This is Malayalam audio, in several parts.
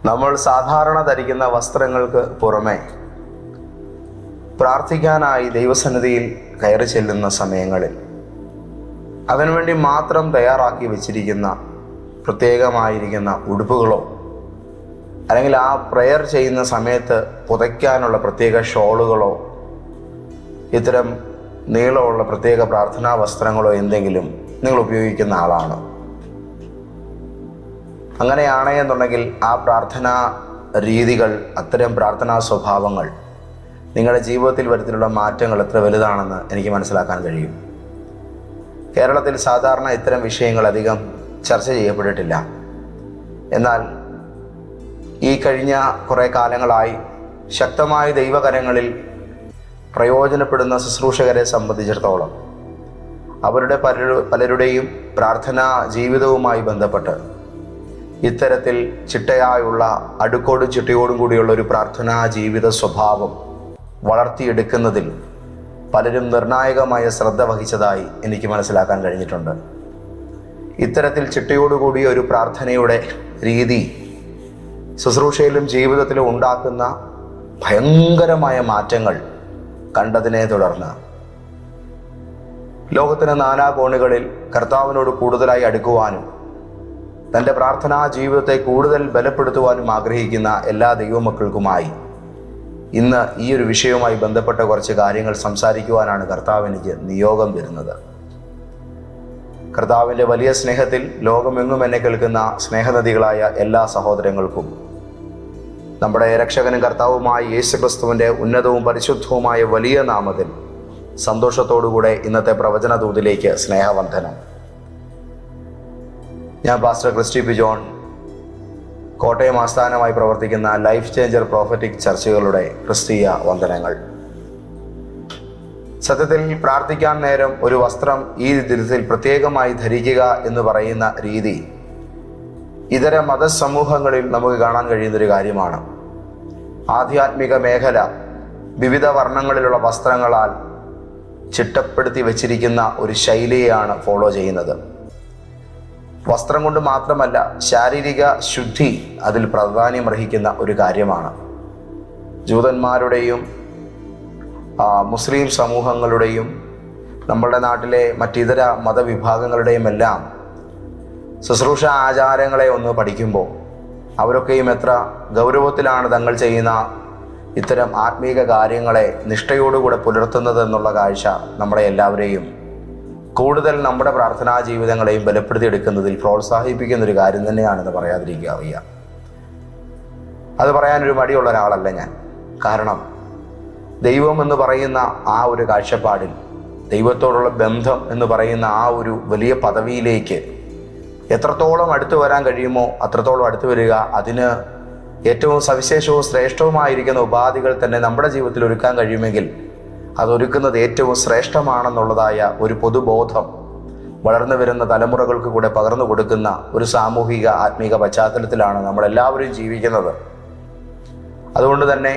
നമ്മൾ സാധാരണ ധരിക്കുന്ന വസ്ത്രങ്ങൾക്ക് പുറമെ പ്രാർത്ഥിക്കാനായി ദൈവസന്നിധിയിൽ കയറി ചെല്ലുന്ന സമയങ്ങളിൽ അതിനുവേണ്ടി മാത്രം തയ്യാറാക്കി വെച്ചിരിക്കുന്ന പ്രത്യേകമായിരിക്കുന്ന ഉടുപ്പുകളോ അല്ലെങ്കിൽ ആ പ്രെയർ ചെയ്യുന്ന സമയത്ത് പുതയ്ക്കാനുള്ള പ്രത്യേക ഷോളുകളോ ഇത്തരം നീളമുള്ള പ്രത്യേക പ്രാർത്ഥനാ വസ്ത്രങ്ങളോ എന്തെങ്കിലും നിങ്ങൾ ഉപയോഗിക്കുന്ന ആളാണ്. അങ്ങനെയാണ് എന്നുണ്ടെങ്കിൽ ആ പ്രാർത്ഥനാ രീതികൾ, അത്തരം പ്രാർത്ഥനാ സ്വഭാവങ്ങൾ നിങ്ങളുടെ ജീവിതത്തിൽ വരുത്തിയുള്ള മാറ്റങ്ങൾ എത്ര വലുതാണെന്ന് എനിക്ക് മനസ്സിലാക്കാൻ കഴിയും. കേരളത്തിൽ സാധാരണ ഇത്തരം വിഷയങ്ങൾ അധികം ചർച്ച ചെയ്യപ്പെട്ടിട്ടില്ല. എന്നാൽ ഈ കഴിഞ്ഞ കുറേ കാലങ്ങളായി ശക്തമായ ദൈവകരങ്ങളിൽ പ്രയോജനപ്പെടുന്ന ശുശ്രൂഷകരെ സംബന്ധിച്ചിടത്തോളം അവരുടെ പലരുടെയും പ്രാർത്ഥനാ ജീവിതവുമായി ബന്ധപ്പെട്ട് ഇത്തരത്തിൽ ചിട്ടയായുള്ള അടുക്കോടും ചിട്ടയോടും കൂടിയുള്ള ഒരു പ്രാർത്ഥനാ ജീവിത സ്വഭാവം വളർത്തിയെടുക്കുന്നതിൽ പലരും നിർണായകമായ ശ്രദ്ധ വഹിച്ചതായി എനിക്ക് മനസ്സിലാക്കാൻ കഴിഞ്ഞിട്ടുണ്ട്. ഇത്തരത്തിൽ ചിട്ടയോടുകൂടിയ ഒരു പ്രാർത്ഥനയുടെ രീതി ശുശ്രൂഷയിലും ജീവിതത്തിലും ഉണ്ടാക്കുന്ന ഭയങ്കരമായ മാറ്റങ്ങൾ കണ്ടതിനെ തുടർന്ന് ലോകത്തിന് നാനാകോണുകളിൽ കർത്താവിനോട് കൂടുതലായി അടുക്കുവാനും തൻ്റെ പ്രാർത്ഥനാ ജീവിതത്തെ കൂടുതൽ ബലപ്പെടുത്തുവാനും ആഗ്രഹിക്കുന്ന എല്ലാ ദൈവമക്കൾക്കുമായി ഇന്ന് ഈ ഒരു വിഷയവുമായി ബന്ധപ്പെട്ട കുറച്ച് കാര്യങ്ങൾ സംസാരിക്കുവാനാണ് കർത്താവ് എനിക്ക് നിയോഗം തരുന്നത്. കർത്താവിൻ്റെ വലിയ സ്നേഹത്തിൽ ലോകമെങ്ങും എന്നെ കേൾക്കുന്ന സ്നേഹനദികളായ എല്ലാ സഹോദരങ്ങൾക്കും നമ്മുടെ രക്ഷകനും കർത്താവുമായ യേശുക്രിസ്തുവിൻ്റെ ഉന്നതവും പരിശുദ്ധവുമായ വലിയ നാമത്തിൽ സന്തോഷത്തോടുകൂടെ ഇന്നത്തെ പ്രവചന ദൂതിലേക്ക് സ്നേഹവന്ദനം. ഞാൻ പാസ്റ്റർ ക്രിസ്റ്റി പി ജോൺ, കോട്ടയം ആസ്ഥാനമായി പ്രവർത്തിക്കുന്ന ലൈഫ് ചേഞ്ചർ പ്രോഫറ്റിക് ചർച്ചുകളുടെ ക്രിസ്തീയ വന്ദനങ്ങൾ. സത്യത്തിൽ പ്രാർത്ഥിക്കാൻ നേരം ഒരു വസ്ത്രം ഈ ദിനത്തിൽ പ്രത്യേകമായി ധരിക്കുക എന്ന് പറയുന്ന രീതി ഇതര മതസമൂഹങ്ങളിൽ നമുക്ക് കാണാൻ കഴിയുന്നൊരു കാര്യമാണ്. ആധ്യാത്മിക മേഖല വിവിധ വർണ്ണങ്ങളിലുള്ള വസ്ത്രങ്ങളാൽ ചിട്ടപ്പെടുത്തി വച്ചിരിക്കുന്ന ഒരു ശൈലിയാണ് ഫോളോ ചെയ്യുന്നത്. വസ്ത്രം കൊണ്ട് മാത്രമല്ല, ശാരീരിക ശുദ്ധി അതിൽ പ്രാധാന്യമർഹിക്കുന്ന ഒരു കാര്യമാണ്. ജൂതന്മാരുടെയും മുസ്ലിം സമൂഹങ്ങളുടെയും നമ്മുടെ നാട്ടിലെ മറ്റിതര മതവിഭാഗങ്ങളുടെയും എല്ലാം ശുശ്രൂഷ ആചാരങ്ങളെ ഒന്ന് പഠിക്കുമ്പോൾ അവരൊക്കെയും എത്ര ഗൗരവത്തിലാണ് തങ്ങൾ ചെയ്യുന്ന ഇത്തരം ആത്മീക കാര്യങ്ങളെ നിഷ്ഠയോടുകൂടെ പുലർത്തുന്നത് എന്നുള്ള കാഴ്ച നമ്മളെ എല്ലാവരെയും കൂടുതൽ നമ്മുടെ പ്രാർത്ഥനാ ജീവിതങ്ങളെയും ബലപ്പെടുത്തിയെടുക്കുന്നതിൽ പ്രോത്സാഹിപ്പിക്കുന്നൊരു കാര്യം തന്നെയാണെന്ന് പറയാതിരിക്കുക വയ്യ. അത് പറയാനൊരു മടിയുള്ള ഒരാളല്ല ഞാൻ. കാരണം ദൈവം എന്ന് പറയുന്ന ആ ഒരു കാഴ്ചപ്പാടിൽ, ദൈവത്തോടുള്ള ബന്ധം എന്ന് പറയുന്ന ആ ഒരു വലിയ പദവിയിലേക്ക് എത്രത്തോളം അടുത്തു വരാൻ കഴിയുമോ അത്രത്തോളം അടുത്തു വരിക, അതിന് ഏറ്റവും സവിശേഷവും ശ്രേഷ്ഠവുമായിരിക്കുന്ന ഉപാധികൾ തന്നെ നമ്മുടെ ജീവിതത്തിൽ ഒരുക്കാൻ കഴിയുമെങ്കിൽ അതൊരുക്കുന്നത് ഏറ്റവും ശ്രേഷ്ഠമാണെന്നുള്ളതായ ഒരു പൊതുബോധം വളർന്നു വരുന്ന തലമുറകൾക്ക് കൂടെ പകർന്നു കൊടുക്കുന്ന ഒരു സാമൂഹിക ആത്മീക പശ്ചാത്തലത്തിലാണ് നമ്മളെല്ലാവരും ജീവിക്കുന്നത്. അതുകൊണ്ട് തന്നെ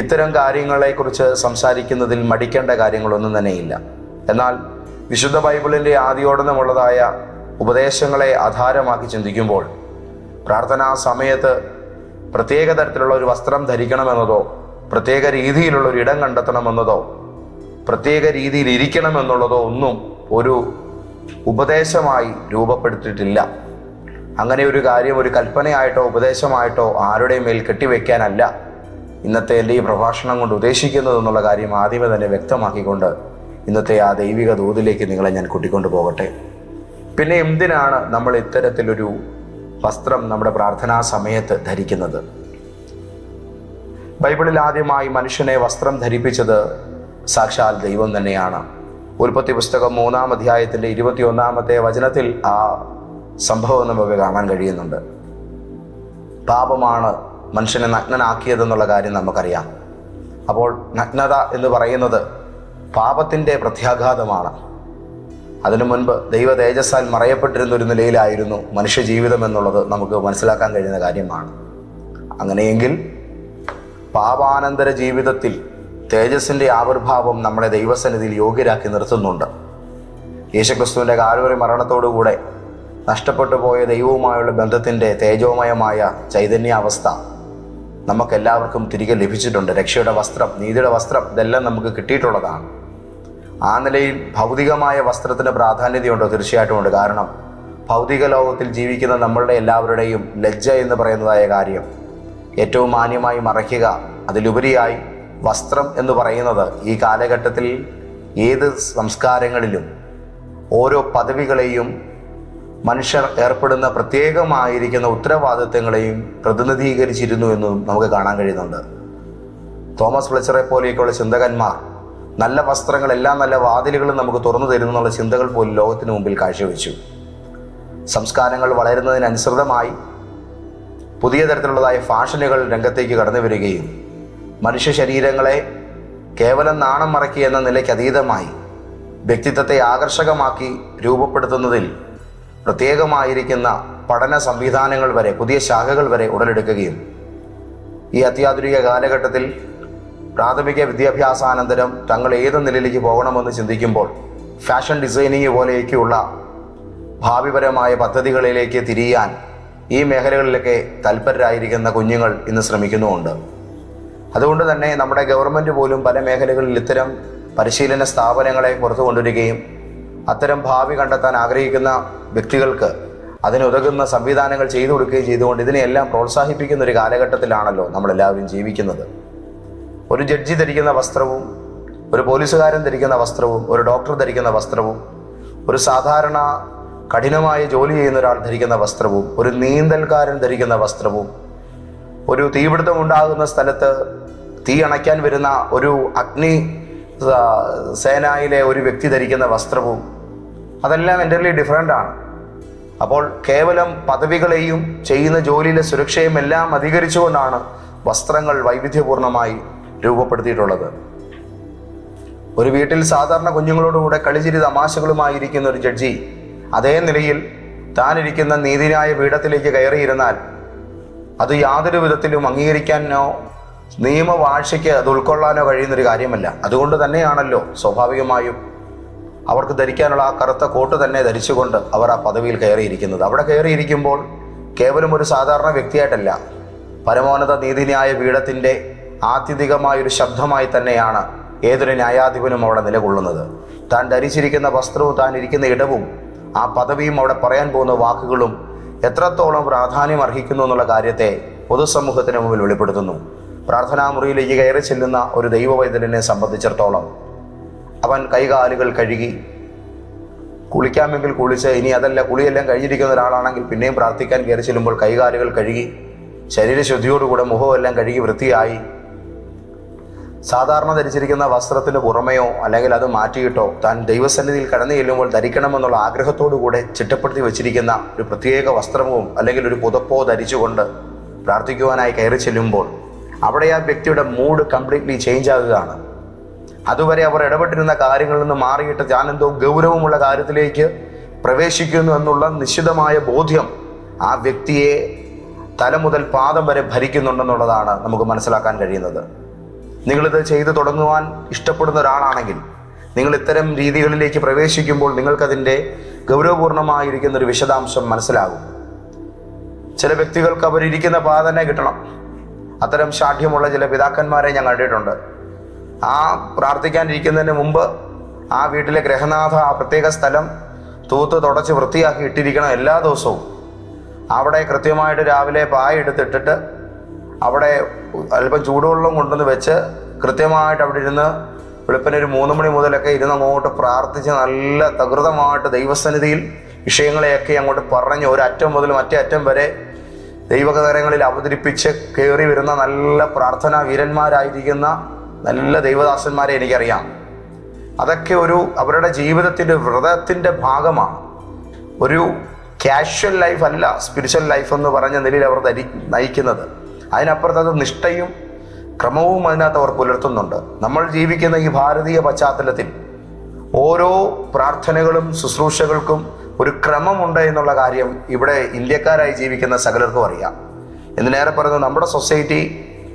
ഇത്തരം കാര്യങ്ങളെക്കുറിച്ച് സംസാരിക്കുന്നതിൽ മടിക്കേണ്ട കാര്യങ്ങളൊന്നും തന്നെയില്ല. എന്നാൽ വിശുദ്ധ ബൈബിളിൻ്റെ ആദിയോടനമുള്ളതായ ഉപദേശങ്ങളെ ആധാരമാക്കി ചിന്തിക്കുമ്പോൾ പ്രാർത്ഥനാ സമയത്ത് പ്രത്യേക തരത്തിലുള്ള ഒരു വസ്ത്രം ധരിക്കണമെന്നതോ പ്രത്യേക രീതിയിലുള്ള ഒരു ഇടം കണ്ടെത്തണമെന്നതോ പ്രത്യേക രീതിയിൽ ഇരിക്കണമെന്നുള്ളതോ ഒന്നും ഒരു ഉപദേശമായി രൂപപ്പെടുത്തിയിട്ടില്ല. അങ്ങനെ ഒരു കാര്യം ഒരു കൽപ്പനയായിട്ടോ ഉപദേശമായിട്ടോ ആരുടെയും മേൽ കെട്ടിവെക്കാനല്ല ഇന്നത്തെ എൻ്റെ ഈ പ്രഭാഷണം കൊണ്ട് ഉദ്ദേശിക്കുന്നതെന്നുള്ള കാര്യം ആദ്യമേ തന്നെ വ്യക്തമാക്കിക്കൊണ്ട് ഇന്നത്തെ ആ ദൈവിക ദൂതിലേക്ക് നിങ്ങളെ ഞാൻ കൂട്ടിക്കൊണ്ടു പോകട്ടെ. പിന്നെ എന്തിനാണ് നമ്മൾ ഇത്തരത്തിലൊരു വസ്ത്രം നമ്മുടെ പ്രാർത്ഥനാ സമയത്ത് ധരിക്കുന്നത്? ബൈബിളിൽ ആദ്യമായി മനുഷ്യനെ വസ്ത്രം ധരിപ്പിച്ചത് സാക്ഷാൽ ദൈവം തന്നെയാണ്. ഉൽപ്പത്തി പുസ്തകം 3-ാം അധ്യായത്തിൻ്റെ 21-ാമത്തെ വചനത്തിൽ ആ സംഭവം നമുക്ക് കാണാൻ കഴിയുന്നുണ്ട്. പാപമാണ് മനുഷ്യനെ നഗ്നനാക്കിയതെന്നുള്ള കാര്യം നമുക്കറിയാം. അപ്പോൾ നഗ്നത എന്ന് പറയുന്നത് പാപത്തിൻ്റെ പ്രത്യാഘാതമാണ്. അതിനു മുൻപ് ദൈവ തേജസ്സാൽ മറയപ്പെട്ടിരുന്ന ഒരു നിലയിലായിരുന്നു മനുഷ്യ ജീവിതം എന്നുള്ളത് നമുക്ക് മനസ്സിലാക്കാൻ കഴിയുന്ന കാര്യമാണ്. അങ്ങനെയെങ്കിൽ പാപാനന്തര ജീവിതത്തിൽ തേജസ്സിൻ്റെ ആവിർഭാവം നമ്മളെ ദൈവസന്നിധിയിൽ യോഗ്യരാക്കി നിർത്തുന്നുണ്ട്. യേശുക്രിസ്തുവിൻ്റെ കാൽവരി മരണത്തോടുകൂടെ നഷ്ടപ്പെട്ടു പോയ ദൈവവുമായുള്ള ബന്ധത്തിൻ്റെ തേജോമയമായ ചൈതന്യാവസ്ഥ നമുക്കെല്ലാവർക്കും തിരികെ ലഭിച്ചിട്ടുണ്ട്. രക്ഷയുടെ വസ്ത്രം, നീതിയുടെ വസ്ത്രം, ഇതെല്ലാം നമുക്ക് കിട്ടിയിട്ടുള്ളതാണ്. ആ നിലയിൽ ഭൗതികമായ വസ്ത്രത്തിന് പ്രാധാന്യതയുണ്ടോ? തീർച്ചയായിട്ടും ഉണ്ട്. കാരണം ഭൗതിക ലോകത്തിൽ ജീവിക്കുന്ന നമ്മളുടെ എല്ലാവരുടെയും ലജ്ജ എന്ന് പറയുന്നതായ കാര്യം ഏറ്റവും മാന്യമായി മറയ്ക്കുക, അതിലുപരിയായി വസ്ത്രം എന്ന് പറയുന്നത് ഈ കാലഘട്ടത്തിൽ ഏത് സംസ്കാരങ്ങളിലും ഓരോ പദവികളെയും മനുഷ്യർ ഏർപ്പെടുന്ന പ്രത്യേകമായിരിക്കുന്ന ഉത്തരവാദിത്വങ്ങളെയും പ്രതിനിധീകരിച്ചിരുന്നു എന്നും നമുക്ക് കാണാൻ കഴിയുന്നുണ്ട്. തോമസ് ഫ്ലെച്ചറെ പോലെയൊക്കെയുള്ള ചിന്തകന്മാർ നല്ല വസ്ത്രങ്ങൾ, എല്ലാ നല്ല വാതിലുകളും നമുക്ക് തുറന്നു തരുന്നു എന്നുള്ള ചിന്തകൾ പോലും ലോകത്തിന് മുമ്പിൽ കാഴ്ചവെച്ചു. സംസ്കാരങ്ങൾ വളരുന്നതിനനുസൃതമായി പുതിയ തരത്തിലുള്ളതായ ഫാഷനുകൾ രംഗത്തേക്ക് കടന്നു വരികയും മനുഷ്യ ശരീരങ്ങളെ കേവലം നാണം മറക്കി എന്ന നിലയ്ക്ക് അതീതമായി വ്യക്തിത്വത്തെ ആകർഷകമാക്കി രൂപപ്പെടുത്തുന്നതിൽ പ്രത്യേകമായിരിക്കുന്ന പഠന സംവിധാനങ്ങൾ വരെ, പുതിയ ശാഖകൾ വരെ ഉടലെടുക്കുകയും ഈ അത്യാധുനിക കാലഘട്ടത്തിൽ പ്രാഥമിക വിദ്യാഭ്യാസാനന്തരം തങ്ങൾ ഏത് നിലയിലേക്ക് പോകണമെന്ന് ചിന്തിക്കുമ്പോൾ ഫാഷൻ ഡിസൈനിങ് പോലെയൊക്കെയുള്ള ഭാവിപരമായ പദ്ധതികളിലേക്ക് തിരിയാൻ ഈ മേഖലകളിലൊക്കെ തൽപരരായിരിക്കുന്ന കുഞ്ഞുങ്ങൾ ഇന്ന് ശ്രമിക്കുന്നുമുണ്ട്. അതുകൊണ്ട് തന്നെ നമ്മുടെ ഗവൺമെൻറ് പോലും പല മേഖലകളിൽ ഇത്തരം പരിശീലന സ്ഥാപനങ്ങളെ പുറത്തു കൊണ്ടുവരികയും അത്തരം ഭാവി കണ്ടെത്താൻ ആഗ്രഹിക്കുന്ന വ്യക്തികൾക്ക് അതിനുതകുന്ന സംവിധാനങ്ങൾ ചെയ്തു കൊടുക്കുകയും ചെയ്തുകൊണ്ട് ഇതിനെയെല്ലാം പ്രോത്സാഹിപ്പിക്കുന്ന ഒരു കാലഘട്ടത്തിലാണല്ലോ നമ്മളെല്ലാവരും ജീവിക്കുന്നത്. ഒരു ജഡ്ജി ധരിക്കുന്ന വസ്ത്രവും, ഒരു പോലീസുകാരൻ ധരിക്കുന്ന വസ്ത്രവും, ഒരു ഡോക്ടർ ധരിക്കുന്ന വസ്ത്രവും, ഒരു സാധാരണ കഠിനമായ ജോലി ചെയ്യുന്ന ഒരാൾ ധരിക്കുന്ന വസ്ത്രവും, ഒരു നീന്തൽക്കാരൻ ധരിക്കുന്ന വസ്ത്രവും, ഒരു തീപിടുത്തം ഉണ്ടാകുന്ന സ്ഥലത്ത് തീ അണയ്ക്കാൻ വരുന്ന ഒരു അഗ്നി സേനയിലെ ഒരു വ്യക്തി ധരിക്കുന്ന വസ്ത്രവും, അതെല്ലാം എൻ്റർലി ഡിഫറൻ്റ് ആണ്. അപ്പോൾ കേവലം പദവികളെയും ചെയ്യുന്ന ജോലിയിലെ സുരക്ഷയും എല്ലാം അധികരിച്ചുകൊണ്ടാണ് വസ്ത്രങ്ങൾ വൈവിധ്യപൂർണമായി രൂപപ്പെടുത്തിയിട്ടുള്ളത്. ഒരു വീട്ടിൽ സാധാരണ കുഞ്ഞുങ്ങളോടുകൂടെ കളിച്ചിരി തമാശകളുമായിരിക്കുന്ന ഒരു ജഡ്ജി അതേ നിലയിൽ താനിരിക്കുന്ന നീതിന്യായ പീഠത്തിലേക്ക് കയറിയിരുന്നാൽ അത് യാതൊരു വിധത്തിലും അംഗീകരിക്കാനോ നിയമവാഴ്ചയ്ക്ക് അത് ഉൾക്കൊള്ളാനോ കഴിയുന്നൊരു കാര്യമല്ല. അതുകൊണ്ട് തന്നെയാണല്ലോ സ്വാഭാവികമായും അവർക്ക് ധരിക്കാനുള്ള ആ കറുത്ത കോട്ട് തന്നെ ധരിച്ചുകൊണ്ട് അവർ ആ പദവിയിൽ കയറിയിരിക്കുന്നത്. അവിടെ കയറിയിരിക്കുമ്പോൾ കേവലം ഒരു സാധാരണ വ്യക്തിയായിട്ടല്ല, പരമോന്നത നീതിന്യായ പീഠത്തിൻ്റെ ആത്യന്തികമായൊരു ശബ്ദമായി തന്നെയാണ് ഏതൊരു ന്യായാധിപനും അവിടെ നിലകൊള്ളുന്നത്. താൻ ധരിച്ചിരിക്കുന്ന വസ്ത്രവും താൻ ഇരിക്കുന്ന ഇടവും ആ പദവിയും അവിടെ പറയാൻ പോകുന്ന വാക്കുകളും എത്രത്തോളം പ്രാധാന്യം അർഹിക്കുന്നു എന്നുള്ള കാര്യത്തെ പൊതുസമൂഹത്തിന് മുമ്പിൽ വെളിപ്പെടുത്തുന്നു. പ്രാർത്ഥനാ മുറിയിലേക്ക് കയറി ചെല്ലുന്ന ഒരു ദൈവവൈദ്യനെ സംബന്ധിച്ചിടത്തോളം അവൻ കൈകാലുകൾ കഴുകി, കുളിക്കാമെങ്കിൽ കുളിച്ച്, ഇനി അതല്ല കുളിയെല്ലാം കഴിഞ്ഞിരിക്കുന്ന ഒരാളാണെങ്കിൽ പിന്നെയും പ്രാർത്ഥിക്കാൻ കയറി ചെല്ലുമ്പോൾ കൈകാലുകൾ കഴുകി ശരീരശുദ്ധിയോടുകൂടെ മുഖമെല്ലാം കഴുകി വൃത്തിയായി സാധാരണ ധരിച്ചിരിക്കുന്ന വസ്ത്രത്തിന് പുറമെയോ അല്ലെങ്കിൽ അത് മാറ്റിയിട്ടോ താൻ ദൈവസന്നിധിയിൽ കടന്നു ചെല്ലുമ്പോൾ ധരിക്കണമെന്നുള്ള ആഗ്രഹത്തോടുകൂടെ ചിട്ടപ്പെടുത്തി വെച്ചിരിക്കുന്ന ഒരു പ്രത്യേക വസ്ത്രമോ അല്ലെങ്കിൽ ഒരു പുതപ്പോ ധരിച്ചുകൊണ്ട് പ്രാർത്ഥിക്കുവാനായി കയറി ചെല്ലുമ്പോൾ അവിടെ ആ വ്യക്തിയുടെ മൂഡ് കംപ്ലീറ്റ്ലി ചേഞ്ച് ആകുകയാണ്. അതുവരെ അവർ ഇടപെട്ടിരുന്ന കാര്യങ്ങളിൽ നിന്ന് മാറിയിട്ട് ഞാനെന്തോ ഗൗരവമുള്ള കാര്യത്തിലേക്ക് പ്രവേശിക്കുന്നു എന്നുള്ള നിശ്ചിതമായ ബോധ്യം ആ വ്യക്തിയെ തല മുതൽ പാദം വരെ ഭരിക്കുന്നുണ്ടെന്നുള്ളതാണ് നമുക്ക് മനസ്സിലാക്കാൻ കഴിയുന്നത്. നിങ്ങളിത് ചെയ്തു തുടങ്ങുവാൻ ഇഷ്ടപ്പെടുന്ന ഒരാളാണെങ്കിൽ നിങ്ങൾ ഇത്തരം രീതികളിലേക്ക് പ്രവേശിക്കുമ്പോൾ നിങ്ങൾക്കതിൻ്റെ ഗൗരവപൂർണമായിരിക്കുന്ന ഒരു വിശദാംശം മനസ്സിലാകും. ചില വ്യക്തികൾക്ക് അവരിയ്ക്കുന്ന പാത തന്നെ കിട്ടണം. അത്തരം ശാഠ്യമുള്ള ചില പിതാക്കന്മാരെ ഞാൻ കണ്ടിട്ടുണ്ട്. ആ പ്രാർത്ഥിക്കാനിരിക്കുന്നതിന് മുമ്പ് ആ വീട്ടിലെ ഗൃഹനാഥ ആ പ്രത്യേക സ്ഥലം തൂത്ത് തുടച്ച് വൃത്തിയാക്കി ഇട്ടിരിക്കണം എല്ലാ ദിവസവും. അവിടെ കൃത്യമായിട്ട് രാവിലെ പായ എടുത്തിട്ടിട്ട് അവിടെ അല്പം ചൂടുവെള്ളം കൊണ്ടുവന്ന് വെച്ച് കൃത്യമായിട്ട് അവിടെ ഇരുന്ന് വെളുപ്പിന് ഒരു 3 മണി മുതലൊക്കെ ഇരുന്ന് അങ്ങോട്ട് പ്രാർത്ഥിച്ച് നല്ല തകൃതമായിട്ട് ദൈവസന്നിധിയിൽ വിഷയങ്ങളെയൊക്കെ അങ്ങോട്ട് പറഞ്ഞ് ഒരറ്റം മുതൽ മറ്റേ അറ്റം വരെ ദൈവകരങ്ങളിൽ അവതരിപ്പിച്ച് കയറി വരുന്ന നല്ല പ്രാർത്ഥനാ വീരന്മാരായിരിക്കുന്ന നല്ല ദൈവദാസന്മാരെ എനിക്കറിയാം. അതൊക്കെ അവരുടെ ജീവിതത്തിൻ്റെ വ്രതത്തിൻ്റെ ഭാഗമാണ്. ഒരു കാഷ്വൽ ലൈഫ് അല്ല സ്പിരിച്വൽ ലൈഫ് എന്ന് പറഞ്ഞ നിലയിൽ അവർ നയിക്കുന്നത്. അതിനപ്പുറത്ത് അത് നിഷ്ഠയും ക്രമവും അതിനകത്ത് അവർ പുലർത്തുന്നുണ്ട്. നമ്മൾ ജീവിക്കുന്ന ഈ ഭാരതീയ പശ്ചാത്തലത്തിൽ ഓരോ പ്രാർത്ഥനകളും ശുശ്രൂഷകൾക്കും ഒരു ക്രമമുണ്ട് എന്നുള്ള കാര്യം ഇവിടെ ഇന്ത്യക്കാരായി ജീവിക്കുന്ന സകലർക്കും അറിയാം. എന്തിനേറെ പറയുന്നു, നമ്മുടെ സൊസൈറ്റി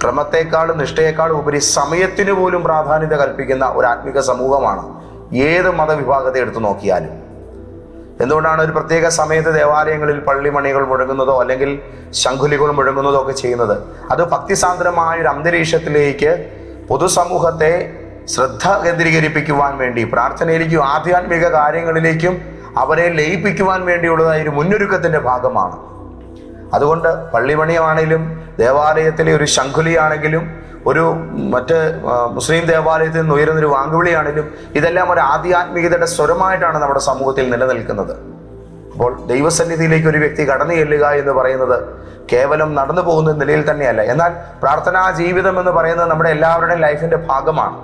ക്രമത്തെക്കാളും നിഷ്ഠയെക്കാളും ഉപരി സമയത്തിന് പോലും പ്രാധാന്യത കൽപ്പിക്കുന്ന ഒരു ആത്മിക സമൂഹമാണ് ഏത് മതവിഭാഗത്തെ എടുത്തു നോക്കിയാലും. എന്തുകൊണ്ടാണ് ഒരു പ്രത്യേക സമയത്ത് ദേവാലയങ്ങളിൽ പള്ളിമണികൾ മുഴങ്ങുന്നതോ അല്ലെങ്കിൽ ശംഖുലികൾ മുഴങ്ങുന്നതോ ഒക്കെ ചെയ്യുന്നത്? അത് ഭക്തിസാന്ദ്രമായ ഒരു അന്തരീക്ഷത്തിലേക്ക് പൊതുസമൂഹത്തെ ശ്രദ്ധ കേന്ദ്രീകരിപ്പിക്കുവാൻ വേണ്ടി, പ്രാർത്ഥനയിലേക്കും ആധ്യാത്മിക കാര്യങ്ങളിലേക്കും അവരെ ലയിപ്പിക്കുവാൻ വേണ്ടിയുള്ളതായ ഒരു മുന്നൊരുക്കത്തിൻ്റെ ഭാഗമാണ്. അതുകൊണ്ട് പള്ളിമണിയാണെങ്കിലും ദേവാലയത്തിലെ ഒരു ശംഖുലിയാണെങ്കിലും ഒരു മറ്റ് മുസ്ലിം ദേവാലയത്തിൽ നിന്ന് ഉയരുന്നൊരു വാങ്കുവിളിയാണെങ്കിലും ഇതെല്ലാം ഒരു ആധ്യാത്മികതയുടെ സ്വരമായിട്ടാണ് നമ്മുടെ സമൂഹത്തിൽ നിലനിൽക്കുന്നത്. അപ്പോൾ ദൈവസന്നിധിയിലേക്ക് ഒരു വ്യക്തി കടന്നു ചെല്ലുക എന്ന് പറയുന്നത് കേവലം നടന്നു പോകുന്ന നിലയിൽ തന്നെയല്ല. എന്നാൽ പ്രാർത്ഥനാ ജീവിതം എന്ന് പറയുന്നത് നമ്മുടെ എല്ലാവരുടെയും ലൈഫിൻ്റെ ഭാഗമാണ്.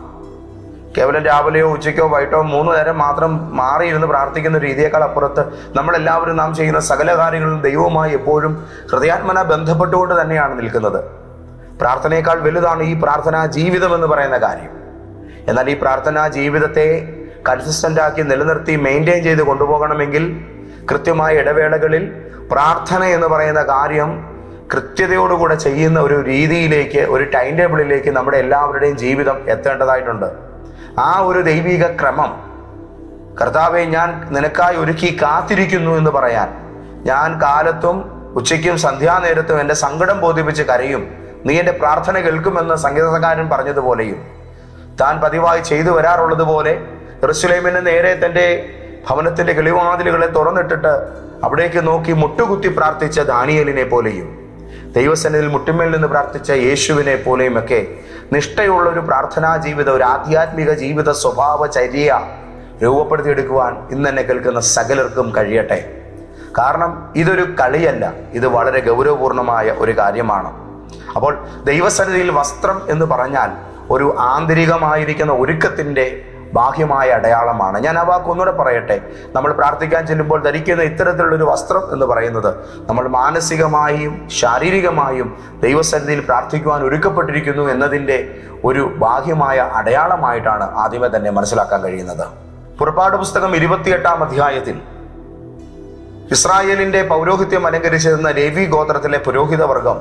കേവലം രാവിലെയോ ഉച്ചയ്ക്കോ വൈകിട്ടോ 3 നേരം മാത്രം മാറിയിരുന്ന് പ്രാർത്ഥിക്കുന്ന രീതിയേക്കാൾ അപ്പുറത്ത് നമ്മളെല്ലാവരും നാം ചെയ്യുന്ന സകല കാര്യങ്ങളും ദൈവവുമായി എപ്പോഴും ഹൃദയാത്മന ബന്ധപ്പെട്ടുകൊണ്ട് തന്നെയാണ് നിൽക്കുന്നത്. പ്രാർത്ഥനയേക്കാൾ വലുതാണ് ഈ പ്രാർത്ഥനാ ജീവിതം എന്ന് പറയുന്ന കാര്യം. എന്നാൽ ഈ പ്രാർത്ഥനാ ജീവിതത്തെ കൺസിസ്റ്റൻ്റാക്കി നിലനിർത്തി മെയിൻറ്റെയിൻ ചെയ്ത് കൊണ്ടുപോകണമെങ്കിൽ കൃത്യമായ ഇടവേളകളിൽ പ്രാർത്ഥന എന്ന് പറയുന്ന കാര്യം കൃത്യതയോടുകൂടെ ചെയ്യുന്ന ഒരു രീതിയിലേക്ക്, ഒരു ടൈം ടേബിളിലേക്ക് നമ്മുടെ എല്ലാവരുടെയും ജീവിതം എത്തേണ്ടതായിട്ടുണ്ട്. ആ ഒരു ദൈവിക ക്രമം, കർത്താവെ ഞാൻ നിനക്കായി ഒരുക്കി കാത്തിരിക്കുന്നു എന്ന് പറയാൻ, ഞാൻ കാലത്തും ഉച്ചയ്ക്കും സന്ധ്യാനേരത്തും എൻ്റെ സങ്കടം ബോധിപ്പിച്ച് കരയും, നീ എൻ്റെ പ്രാർത്ഥന കേൾക്കുമെന്ന് സംഗീതകാരൻ പറഞ്ഞതുപോലെയും താൻ പതിവായി ചെയ്തു വരാറുള്ളത് പോലെ യെരൂശലേമിന് നേരെ തൻ്റെ ഭവനത്തിൻ്റെ കിളിവാതിലുകളെ തുറന്നിട്ടിട്ട് അവിടേക്ക് നോക്കി മുട്ടുകുത്തി പ്രാർത്ഥിച്ച ദാനിയേലിനെ പോലെയും ദൈവസന്നിധിയിൽ മുട്ടിന്മേൽ നിന്ന് പ്രാർത്ഥിച്ച യേശുവിനെ പോലെയും ഒക്കെ നിഷ്ഠയുള്ള ഒരു പ്രാർത്ഥനാ ജീവിതം, ഒരു ആധ്യാത്മിക ജീവിത സ്വഭാവചര്യ രൂപപ്പെടുത്തിയെടുക്കുവാൻ ഇന്ന് എന്നെ കേൾക്കുന്ന സകലർക്കും കഴിയട്ടെ. കാരണം ഇതൊരു കളിയല്ല, ഇത് വളരെ ഗൗരവപൂർണമായ ഒരു കാര്യമാണ്. അപ്പോൾ ദൈവസന്നിധിയിൽ വസ്ത്രം എന്ന് പറഞ്ഞാൽ ഒരു ആന്തരികമായിരിക്കുന്ന ഒരുക്കത്തിൻ്റെ ബാഹ്യമായ അടയാളമാണ്. ഞാൻ ആ വാക്ക് ഒന്നുകൂടെ പറയട്ടെ. നമ്മൾ പ്രാർത്ഥിക്കാൻ ചെല്ലുമ്പോൾ ധരിക്കുന്ന ഇത്തരത്തിലുള്ളൊരു വസ്ത്രം എന്ന് പറയുന്നത് നമ്മൾ മാനസികമായും ശാരീരികമായും ദൈവസന്നിധിയിൽ പ്രാർത്ഥിക്കുവാൻ ഒരുക്കപ്പെട്ടിരിക്കുന്നു എന്നതിൻ്റെ ഒരു ബാഹ്യമായ അടയാളമായിട്ടാണ് ആദ്യമേ തന്നെ മനസ്സിലാക്കാൻ കഴിയുന്നത്. പുറപ്പാട് പുസ്തകം 28-ാം അധ്യായത്തിൽ ഇസ്രായേലിൻ്റെ പൗരോഹിത്യം അലങ്കരിച്ചിരുന്ന ലേവി ഗോത്രത്തിലെ പുരോഹിതവർഗം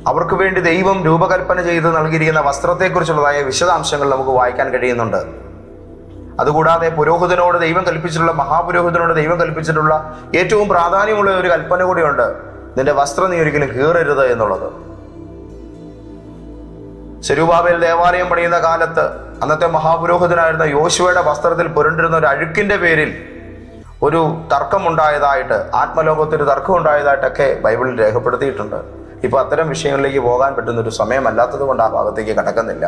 അവർക്ക് വേണ്ടി ദൈവം രൂപകൽപ്പന ചെയ്ത് നൽകിയിരിക്കുന്ന വസ്ത്രത്തെക്കുറിച്ചുള്ളതായ വിശദാംശങ്ങൾ നമുക്ക് വായിക്കാൻ കഴിയുന്നുണ്ട്. അതുകൂടാതെ പുരോഹിതനോട് ദൈവം കൽപ്പിച്ചിട്ടുള്ള, മഹാപുരോഹിതനോട് ദൈവം കൽപ്പിച്ചിട്ടുള്ള ഏറ്റവും പ്രാധാന്യമുള്ള ഒരു കൽപ്പന കൂടിയുണ്ട്, നിന്റെ വസ്ത്രം നീ ഒരിക്കലും കീറരുത് എന്നുള്ളത്. സെരുബാബേൽ ദേവാലയം പണിയുന്ന കാലത്ത് അന്നത്തെ മഹാപുരോഹിതനായിരുന്ന യോശുവയുടെ വസ്ത്രത്തിൽ പുരണ്ടിരുന്ന ഒരു അഴുക്കിൻ്റെ പേരിൽ ഒരു തർക്കമുണ്ടായതായിട്ട്, ആത്മലോകത്തൊരു തർക്കം ഉണ്ടായതായിട്ടൊക്കെ ബൈബിളിൽ രേഖപ്പെടുത്തിയിട്ടുണ്ട്. ഇപ്പോൾ അത്തരം വിഷയങ്ങളിലേക്ക് പോകാൻ പറ്റുന്നൊരു സമയമല്ലാത്തത് കൊണ്ട് ആ ഭാഗത്തേക്ക് കടക്കുന്നില്ല.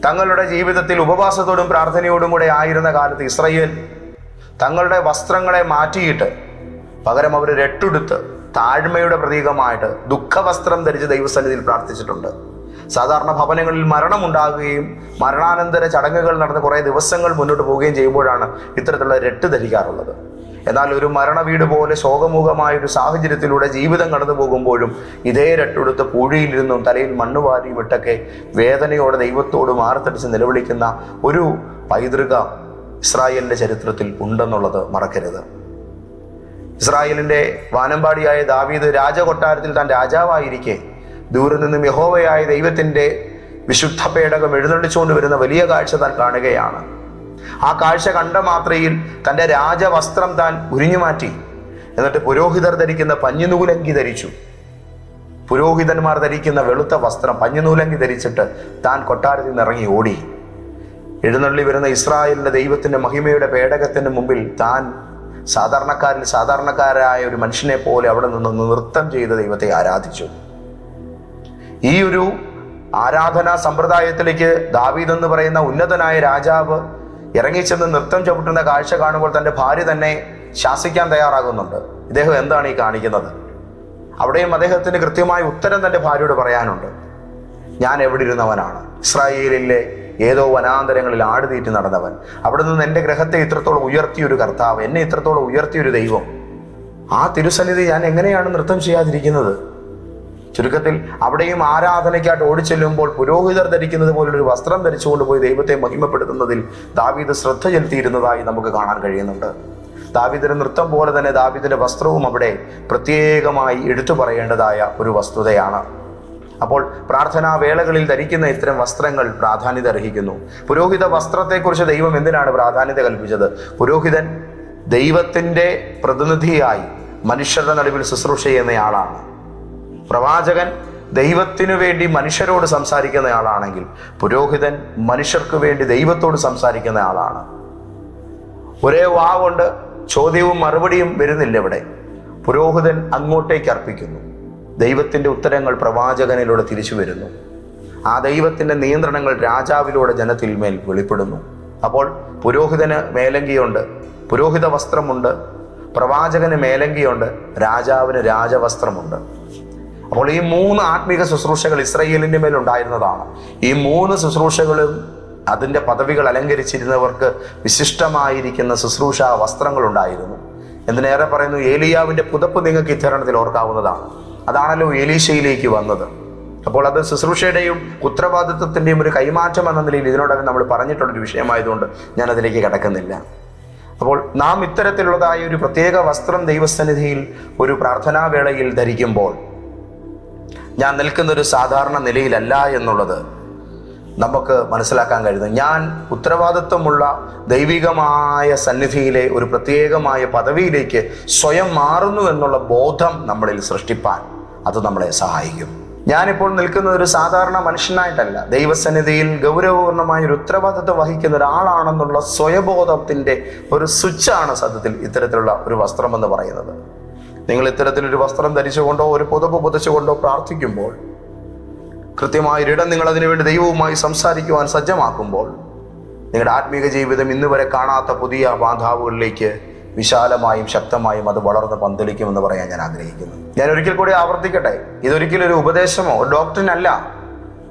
തങ്ങളുടെ ജീവിതത്തിൽ ഉപവാസത്തോടും പ്രാർത്ഥനയോടും കൂടെ ആയിരുന്ന കാലത്ത് ഇസ്രായേൽ തങ്ങളുടെ വസ്ത്രങ്ങളെ മാറ്റിയിട്ട് പകരം അവർ രട്ടുടുത്ത് താഴ്മയുടെ പ്രതീകമായിട്ട് ദുഃഖവസ്ത്രം ധരിച്ച് ദൈവസന്നിധിയിൽ പ്രാർത്ഥിച്ചിട്ടുണ്ട്. സാധാരണ ഭവനങ്ങളിൽ മരണമുണ്ടാകുകയും മരണാനന്തര ചടങ്ങുകൾ നടന്ന് കുറേ ദിവസങ്ങൾ മുന്നോട്ട് പോവുകയും ചെയ്യുമ്പോഴാണ് ഇത്തരത്തിലുള്ള രട്ട് ധരിക്കാറുള്ളത്. എന്നാൽ ഒരു മരണ വീട് പോലെ ശോകമുഖമായൊരു സാഹചര്യത്തിലൂടെ ജീവിതം കടന്നു പോകുമ്പോഴും ഇതേ രട്ടെടുത്ത് പൂഴിയിലിരുന്നും തലയിൽ മണ്ണ് വാരിയും ഇട്ടൊക്കെ വേദനയോടെ ദൈവത്തോട് മാറത്തടിച്ച് നിലവിളിക്കുന്ന ഒരു പൈതൃക ഇസ്രായേലിൻ്റെ ചരിത്രത്തിൽ ഉണ്ടെന്നുള്ളത് മറക്കരുത്. ഇസ്രായേലിൻ്റെ വാനമ്പാടിയായ ദാവീദ് രാജകൊട്ടാരത്തിൽ താൻ രാജാവായിരിക്കെ ദൂരെ നിന്നും യഹോവയായ ദൈവത്തിൻ്റെ വിശുദ്ധ പേടകം എഴുന്നള്ളിച്ചുകൊണ്ട് വരുന്ന വലിയ കാഴ്ച താൻ കാണുകയാണ്. ആ കാഴ്ച കണ്ട മാത്രയിൽ തൻ്റെ രാജവസ്ത്രം താൻ ഉരിഞ്ഞു മാറ്റി. എന്നിട്ട് പുരോഹിതർ ധരിക്കുന്ന പഞ്ഞിനൂലങ്കി ധരിച്ചു. പുരോഹിതന്മാർ ധരിക്കുന്ന വെളുത്ത വസ്ത്രം പഞ്ഞിനൂലങ്കി ധരിച്ചിട്ട് താൻ കൊട്ടാരത്തിൽ നിന്ന് ഇറങ്ങി ഓടി. എഴുന്നള്ളി വരുന്ന ഇസ്രായേലിൻ്റെ ദൈവത്തിൻ്റെ മഹിമയുടെ പേടകത്തിന് മുമ്പിൽ താൻ സാധാരണക്കാരായ ഒരു മനുഷ്യനെ പോലെ അവിടെ നിന്ന് നൃത്തം ചെയ്ത് ദൈവത്തെ ആരാധിച്ചു. ഈ ഒരു ആരാധനാ സമ്പ്രദായത്തിലേക്ക് ദാവീദ് എന്ന് പറയുന്ന ഉന്നതനായ രാജാവ് ഇറങ്ങിച്ചെന്ന് നൃത്തം ചവിട്ടുന്ന കാഴ്ച കാണുമ്പോൾ തൻ്റെ ഭാര്യ തന്നെ ശാസിക്കാൻ തയ്യാറാകുന്നുണ്ട്. ഇദ്ദേഹം എന്താണ് ഈ കാണിക്കുന്നത്? അവിടെയും അദ്ദേഹത്തിന് കൃത്യമായ ഉത്തരം തൻ്റെ ഭാര്യയോട് പറയാനുണ്ട്. ഞാൻ എവിടെ ഇരുന്നവനാണ്? ഇസ്രായേലിലെ ഏതോ വനാന്തരങ്ങളിൽ ആടുതീറ്റി നടന്നവൻ. അവിടെ നിന്ന് എൻ്റെ ഗ്രഹത്തെ ഇത്രത്തോളം ഉയർത്തിയൊരു കർത്താവ്, എന്നെ ഇത്രത്തോളം ഉയർത്തിയൊരു ദൈവം, ആ തിരുസന്നിധി ഞാൻ എങ്ങനെയാണ് നൃത്തം ചെയ്യാതിരിക്കുന്നത്? ചുരുക്കത്തിൽ അവിടെയും ആരാധനയ്ക്കായിട്ട് ഓടിച്ചെല്ലുമ്പോൾ പുരോഹിതർ ധരിക്കുന്നത് പോലൊരു വസ്ത്രം ധരിച്ചുകൊണ്ട് പോയി ദൈവത്തെ മഹിമപ്പെടുത്തുന്നതിൽ ദാവീദ് ശ്രദ്ധ ചെലുത്തിയിരുന്നതായി നമുക്ക് കാണാൻ കഴിയുന്നുണ്ട്. ദാവീദിന്റെ നൃത്തം പോലെ തന്നെ ദാവീദിന്റെ വസ്ത്രവും അവിടെ പ്രത്യേകമായി എടുത്തു പറയേണ്ടതായ ഒരു വസ്തുതയാണ്. അപ്പോൾ പ്രാർത്ഥനാ വേളകളിൽ ധരിക്കുന്ന ഇത്തരം വസ്ത്രങ്ങൾ പ്രാധാന്യത അർഹിക്കുന്നു. പുരോഹിത വസ്ത്രത്തെക്കുറിച്ച് ദൈവം എന്തിനാണ് പ്രാധാന്യത കൽപ്പിച്ചത്? പുരോഹിതൻ ദൈവത്തിൻ്റെ പ്രതിനിധിയായി മനുഷ്യരുടെ നടുവിൽ ശുശ്രൂഷ ചെയ്യുന്നയാളാണ്. പ്രവാചകൻ ദൈവത്തിനു വേണ്ടി മനുഷ്യരോട് സംസാരിക്കുന്നയാളാണെങ്കിൽ പുരോഹിതൻ മനുഷ്യർക്ക് വേണ്ടി ദൈവത്തോട് സംസാരിക്കുന്ന ആളാണ്. ഒരേ കൊണ്ട് ചോദ്യവും മറുപടിയും വരുന്നില്ല. ഇവിടെ പുരോഹിതൻ അങ്ങോട്ടേക്ക് അർപ്പിക്കുന്നു, ദൈവത്തിൻ്റെ ഉത്തരങ്ങൾ പ്രവാചകനിലൂടെ തിരിച്ചു വരുന്നു. ആ ദൈവത്തിൻ്റെ നിയന്ത്രണങ്ങൾ രാജാവിലൂടെ ജനത്തിന്മേൽ വെളിപ്പെടുന്നു. അപ്പോൾ പുരോഹിതന് മേലങ്കിയുണ്ട്, പുരോഹിത വസ്ത്രമുണ്ട്, പ്രവാചകന് മേലങ്കിയുണ്ട്, രാജാവിന് രാജവസ്ത്രമുണ്ട്. അപ്പോൾ ഈ 3 ആത്മീക ശുശ്രൂഷകൾ ഇസ്രായേലിൻ്റെ മേലുണ്ടായിരുന്നതാണ്. ഈ 3 ശുശ്രൂഷകളും അതിൻ്റെ പദവികൾ അലങ്കരിച്ചിരുന്നവർക്ക് വിശിഷ്ടമായിരിക്കുന്ന ശുശ്രൂഷ വസ്ത്രങ്ങളുണ്ടായിരുന്നു. എന്തിനേറെ പറയുന്നു, ഏലിയാവിൻ്റെ പുതപ്പ് നിങ്ങൾക്ക് ഇത്തരണത്തിൽ ഓർക്കാവുന്നതാണ്. അതാണല്ലോ എലീശയിലേക്ക് വന്നത്. അപ്പോൾ അത് ശുശ്രൂഷയുടെയും ഉത്തരവാദിത്വത്തിൻ്റെയും ഒരു കൈമാറ്റം എന്ന നിലയിൽ ഇതിനോടകം നമ്മൾ പറഞ്ഞിട്ടുള്ളൊരു വിഷയമായതുകൊണ്ട് ഞാൻ അതിലേക്ക് കടക്കുന്നില്ല. അപ്പോൾ നാം ഇത്തരത്തിലുള്ളതായ ഒരു പ്രത്യേക വസ്ത്രം ദൈവസന്നിധിയിൽ ഒരു പ്രാർത്ഥനാ വേളയിൽ ധരിക്കുമ്പോൾ ഞാൻ നിൽക്കുന്നൊരു സാധാരണ നിലയിലല്ല എന്നുള്ളത് നമുക്ക് മനസ്സിലാക്കാൻ കഴിയുന്നു. ഞാൻ ഉത്തരവാദിത്വമുള്ള ദൈവികമായ സന്നിധിയിലെ ഒരു പ്രത്യേകമായ പദവിയിലേക്ക് സ്വയം മാറുന്നു എന്നുള്ള ബോധം നമ്മളിൽ സൃഷ്ടിപ്പാൻ അത് നമ്മളെ സഹായിക്കും. ഞാനിപ്പോൾ നിൽക്കുന്ന ഒരു സാധാരണ മനുഷ്യനായിട്ടല്ല, ദൈവസന്നിധിയിൽ ഗൗരവപൂർണമായ ഒരു ഉത്തരവാദിത്വം വഹിക്കുന്ന ഒരാളാണെന്നുള്ള സ്വയബോധത്തിൻ്റെ ഒരു സ്വിച്ചാണ് സത്യത്തിൽ ഇത്തരത്തിലുള്ള ഒരു വസ്ത്രമെന്ന് പറയുന്നത്. നിങ്ങൾ ഇത്തരത്തിലൊരു വസ്ത്രം ധരിച്ചുകൊണ്ടോ ഒരു പുതപ്പ് പുതച്ചുകൊണ്ടോ പ്രാർത്ഥിക്കുമ്പോൾ, കൃത്യമായൊരിടം നിങ്ങൾ അതിനുവേണ്ടി ദൈവവുമായി സംസാരിക്കുവാൻ സജ്ജമാക്കുമ്പോൾ, നിങ്ങളുടെ ആത്മീക ജീവിതം ഇന്നുവരെ കാണാത്ത പുതിയ ബാധാവുകളിലേക്ക് വിശാലമായും ശക്തമായും അത് വളർന്ന് പന്തലിക്കുമെന്ന് പറയാൻ ഞാൻ ആഗ്രഹിക്കുന്നു. ഞാൻ ഒരിക്കൽ കൂടി ആവർത്തിക്കട്ടെ, ഇതൊരിക്കലും ഒരു ഉപദേശമോ ഒരു ഡോക്ടറിനല്ല,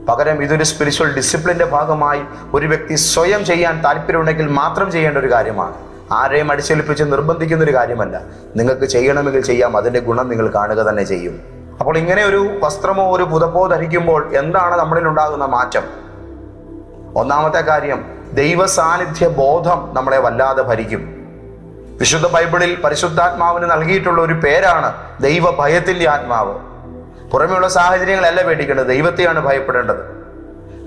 പകരം ഇതൊരു സ്പിരിച്വൽ ഡിസിപ്ലിൻ്റെ ഭാഗമായി ഒരു വ്യക്തി സ്വയം ചെയ്യാൻ താല്പര്യമുണ്ടെങ്കിൽ മാത്രം ചെയ്യേണ്ട ഒരു കാര്യമാണ്. ആരെയും അടിച്ചേൽപ്പിച്ച് നിർബന്ധിക്കുന്ന ഒരു കാര്യമല്ല. നിങ്ങൾക്ക് ചെയ്യണമെങ്കിൽ ചെയ്യാം, അതിൻ്റെ ഗുണം നിങ്ങൾ കാണുക തന്നെ ചെയ്യും. അപ്പോൾ ഇങ്ങനെ ഒരു വസ്ത്രമോ ഒരു പുതപ്പോ ധരിക്കുമ്പോൾ എന്താണ് നമ്മളിൽ ഉണ്ടാകുന്ന മാറ്റം? ഒന്നാമത്തെ കാര്യം, ദൈവ സാന്നിധ്യ ബോധം നമ്മളെ വല്ലാതെ ഭരിക്കും. വിശുദ്ധ ബൈബിളിൽ പരിശുദ്ധാത്മാവിന് നൽകിയിട്ടുള്ള ഒരു പേരാണ് ദൈവ ഭയത്തിൻ്റെ ആത്മാവ്. പുറമെയുള്ള സാഹചര്യങ്ങളല്ല പേടിക്കേണ്ടത്, ദൈവത്തെയാണ് ഭയപ്പെടേണ്ടത്.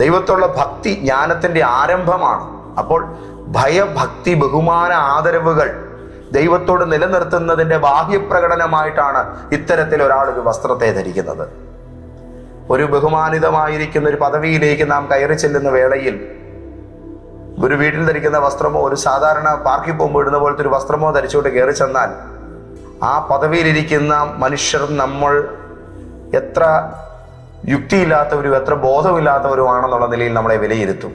ദൈവത്തോടുള്ള ഭക്തി ജ്ഞാനത്തിൻ്റെ ആരംഭമാണ്. അപ്പോൾ ഭയഭക്തി ബഹുമാന ആദരവുകൾ ദൈവത്തോട് നിലനിർത്തുന്നതിൻ്റെ ബാഹ്യപ്രകടനമായിട്ടാണ് ഇത്തരത്തിൽ ഒരാളൊരു വസ്ത്രത്തെ ധരിക്കുന്നത്. ഒരു ബഹുമാനിതമായിരിക്കുന്ന ഒരു പദവിയിലേക്ക് നാം കയറി ചെല്ലുന്ന വേളയിൽ ഒരു വീട്ടിൽ ധരിക്കുന്ന വസ്ത്രമോ ഒരു സാധാരണ പാർക്കിൽ പോകുമ്പോൾ ഇടുന്ന പോലത്തെ ഒരു വസ്ത്രമോ ധരിച്ചുകൊണ്ട് കയറി ചെന്നാൽ ആ പദവിയിലിരിക്കുന്ന മനുഷ്യർ നമ്മൾ എത്ര യുക്തിയില്ലാത്തവരും എത്ര ബോധമില്ലാത്തവരുമാണെന്നുള്ള നിലയിൽ നമ്മളെ വിലയിരുത്തും.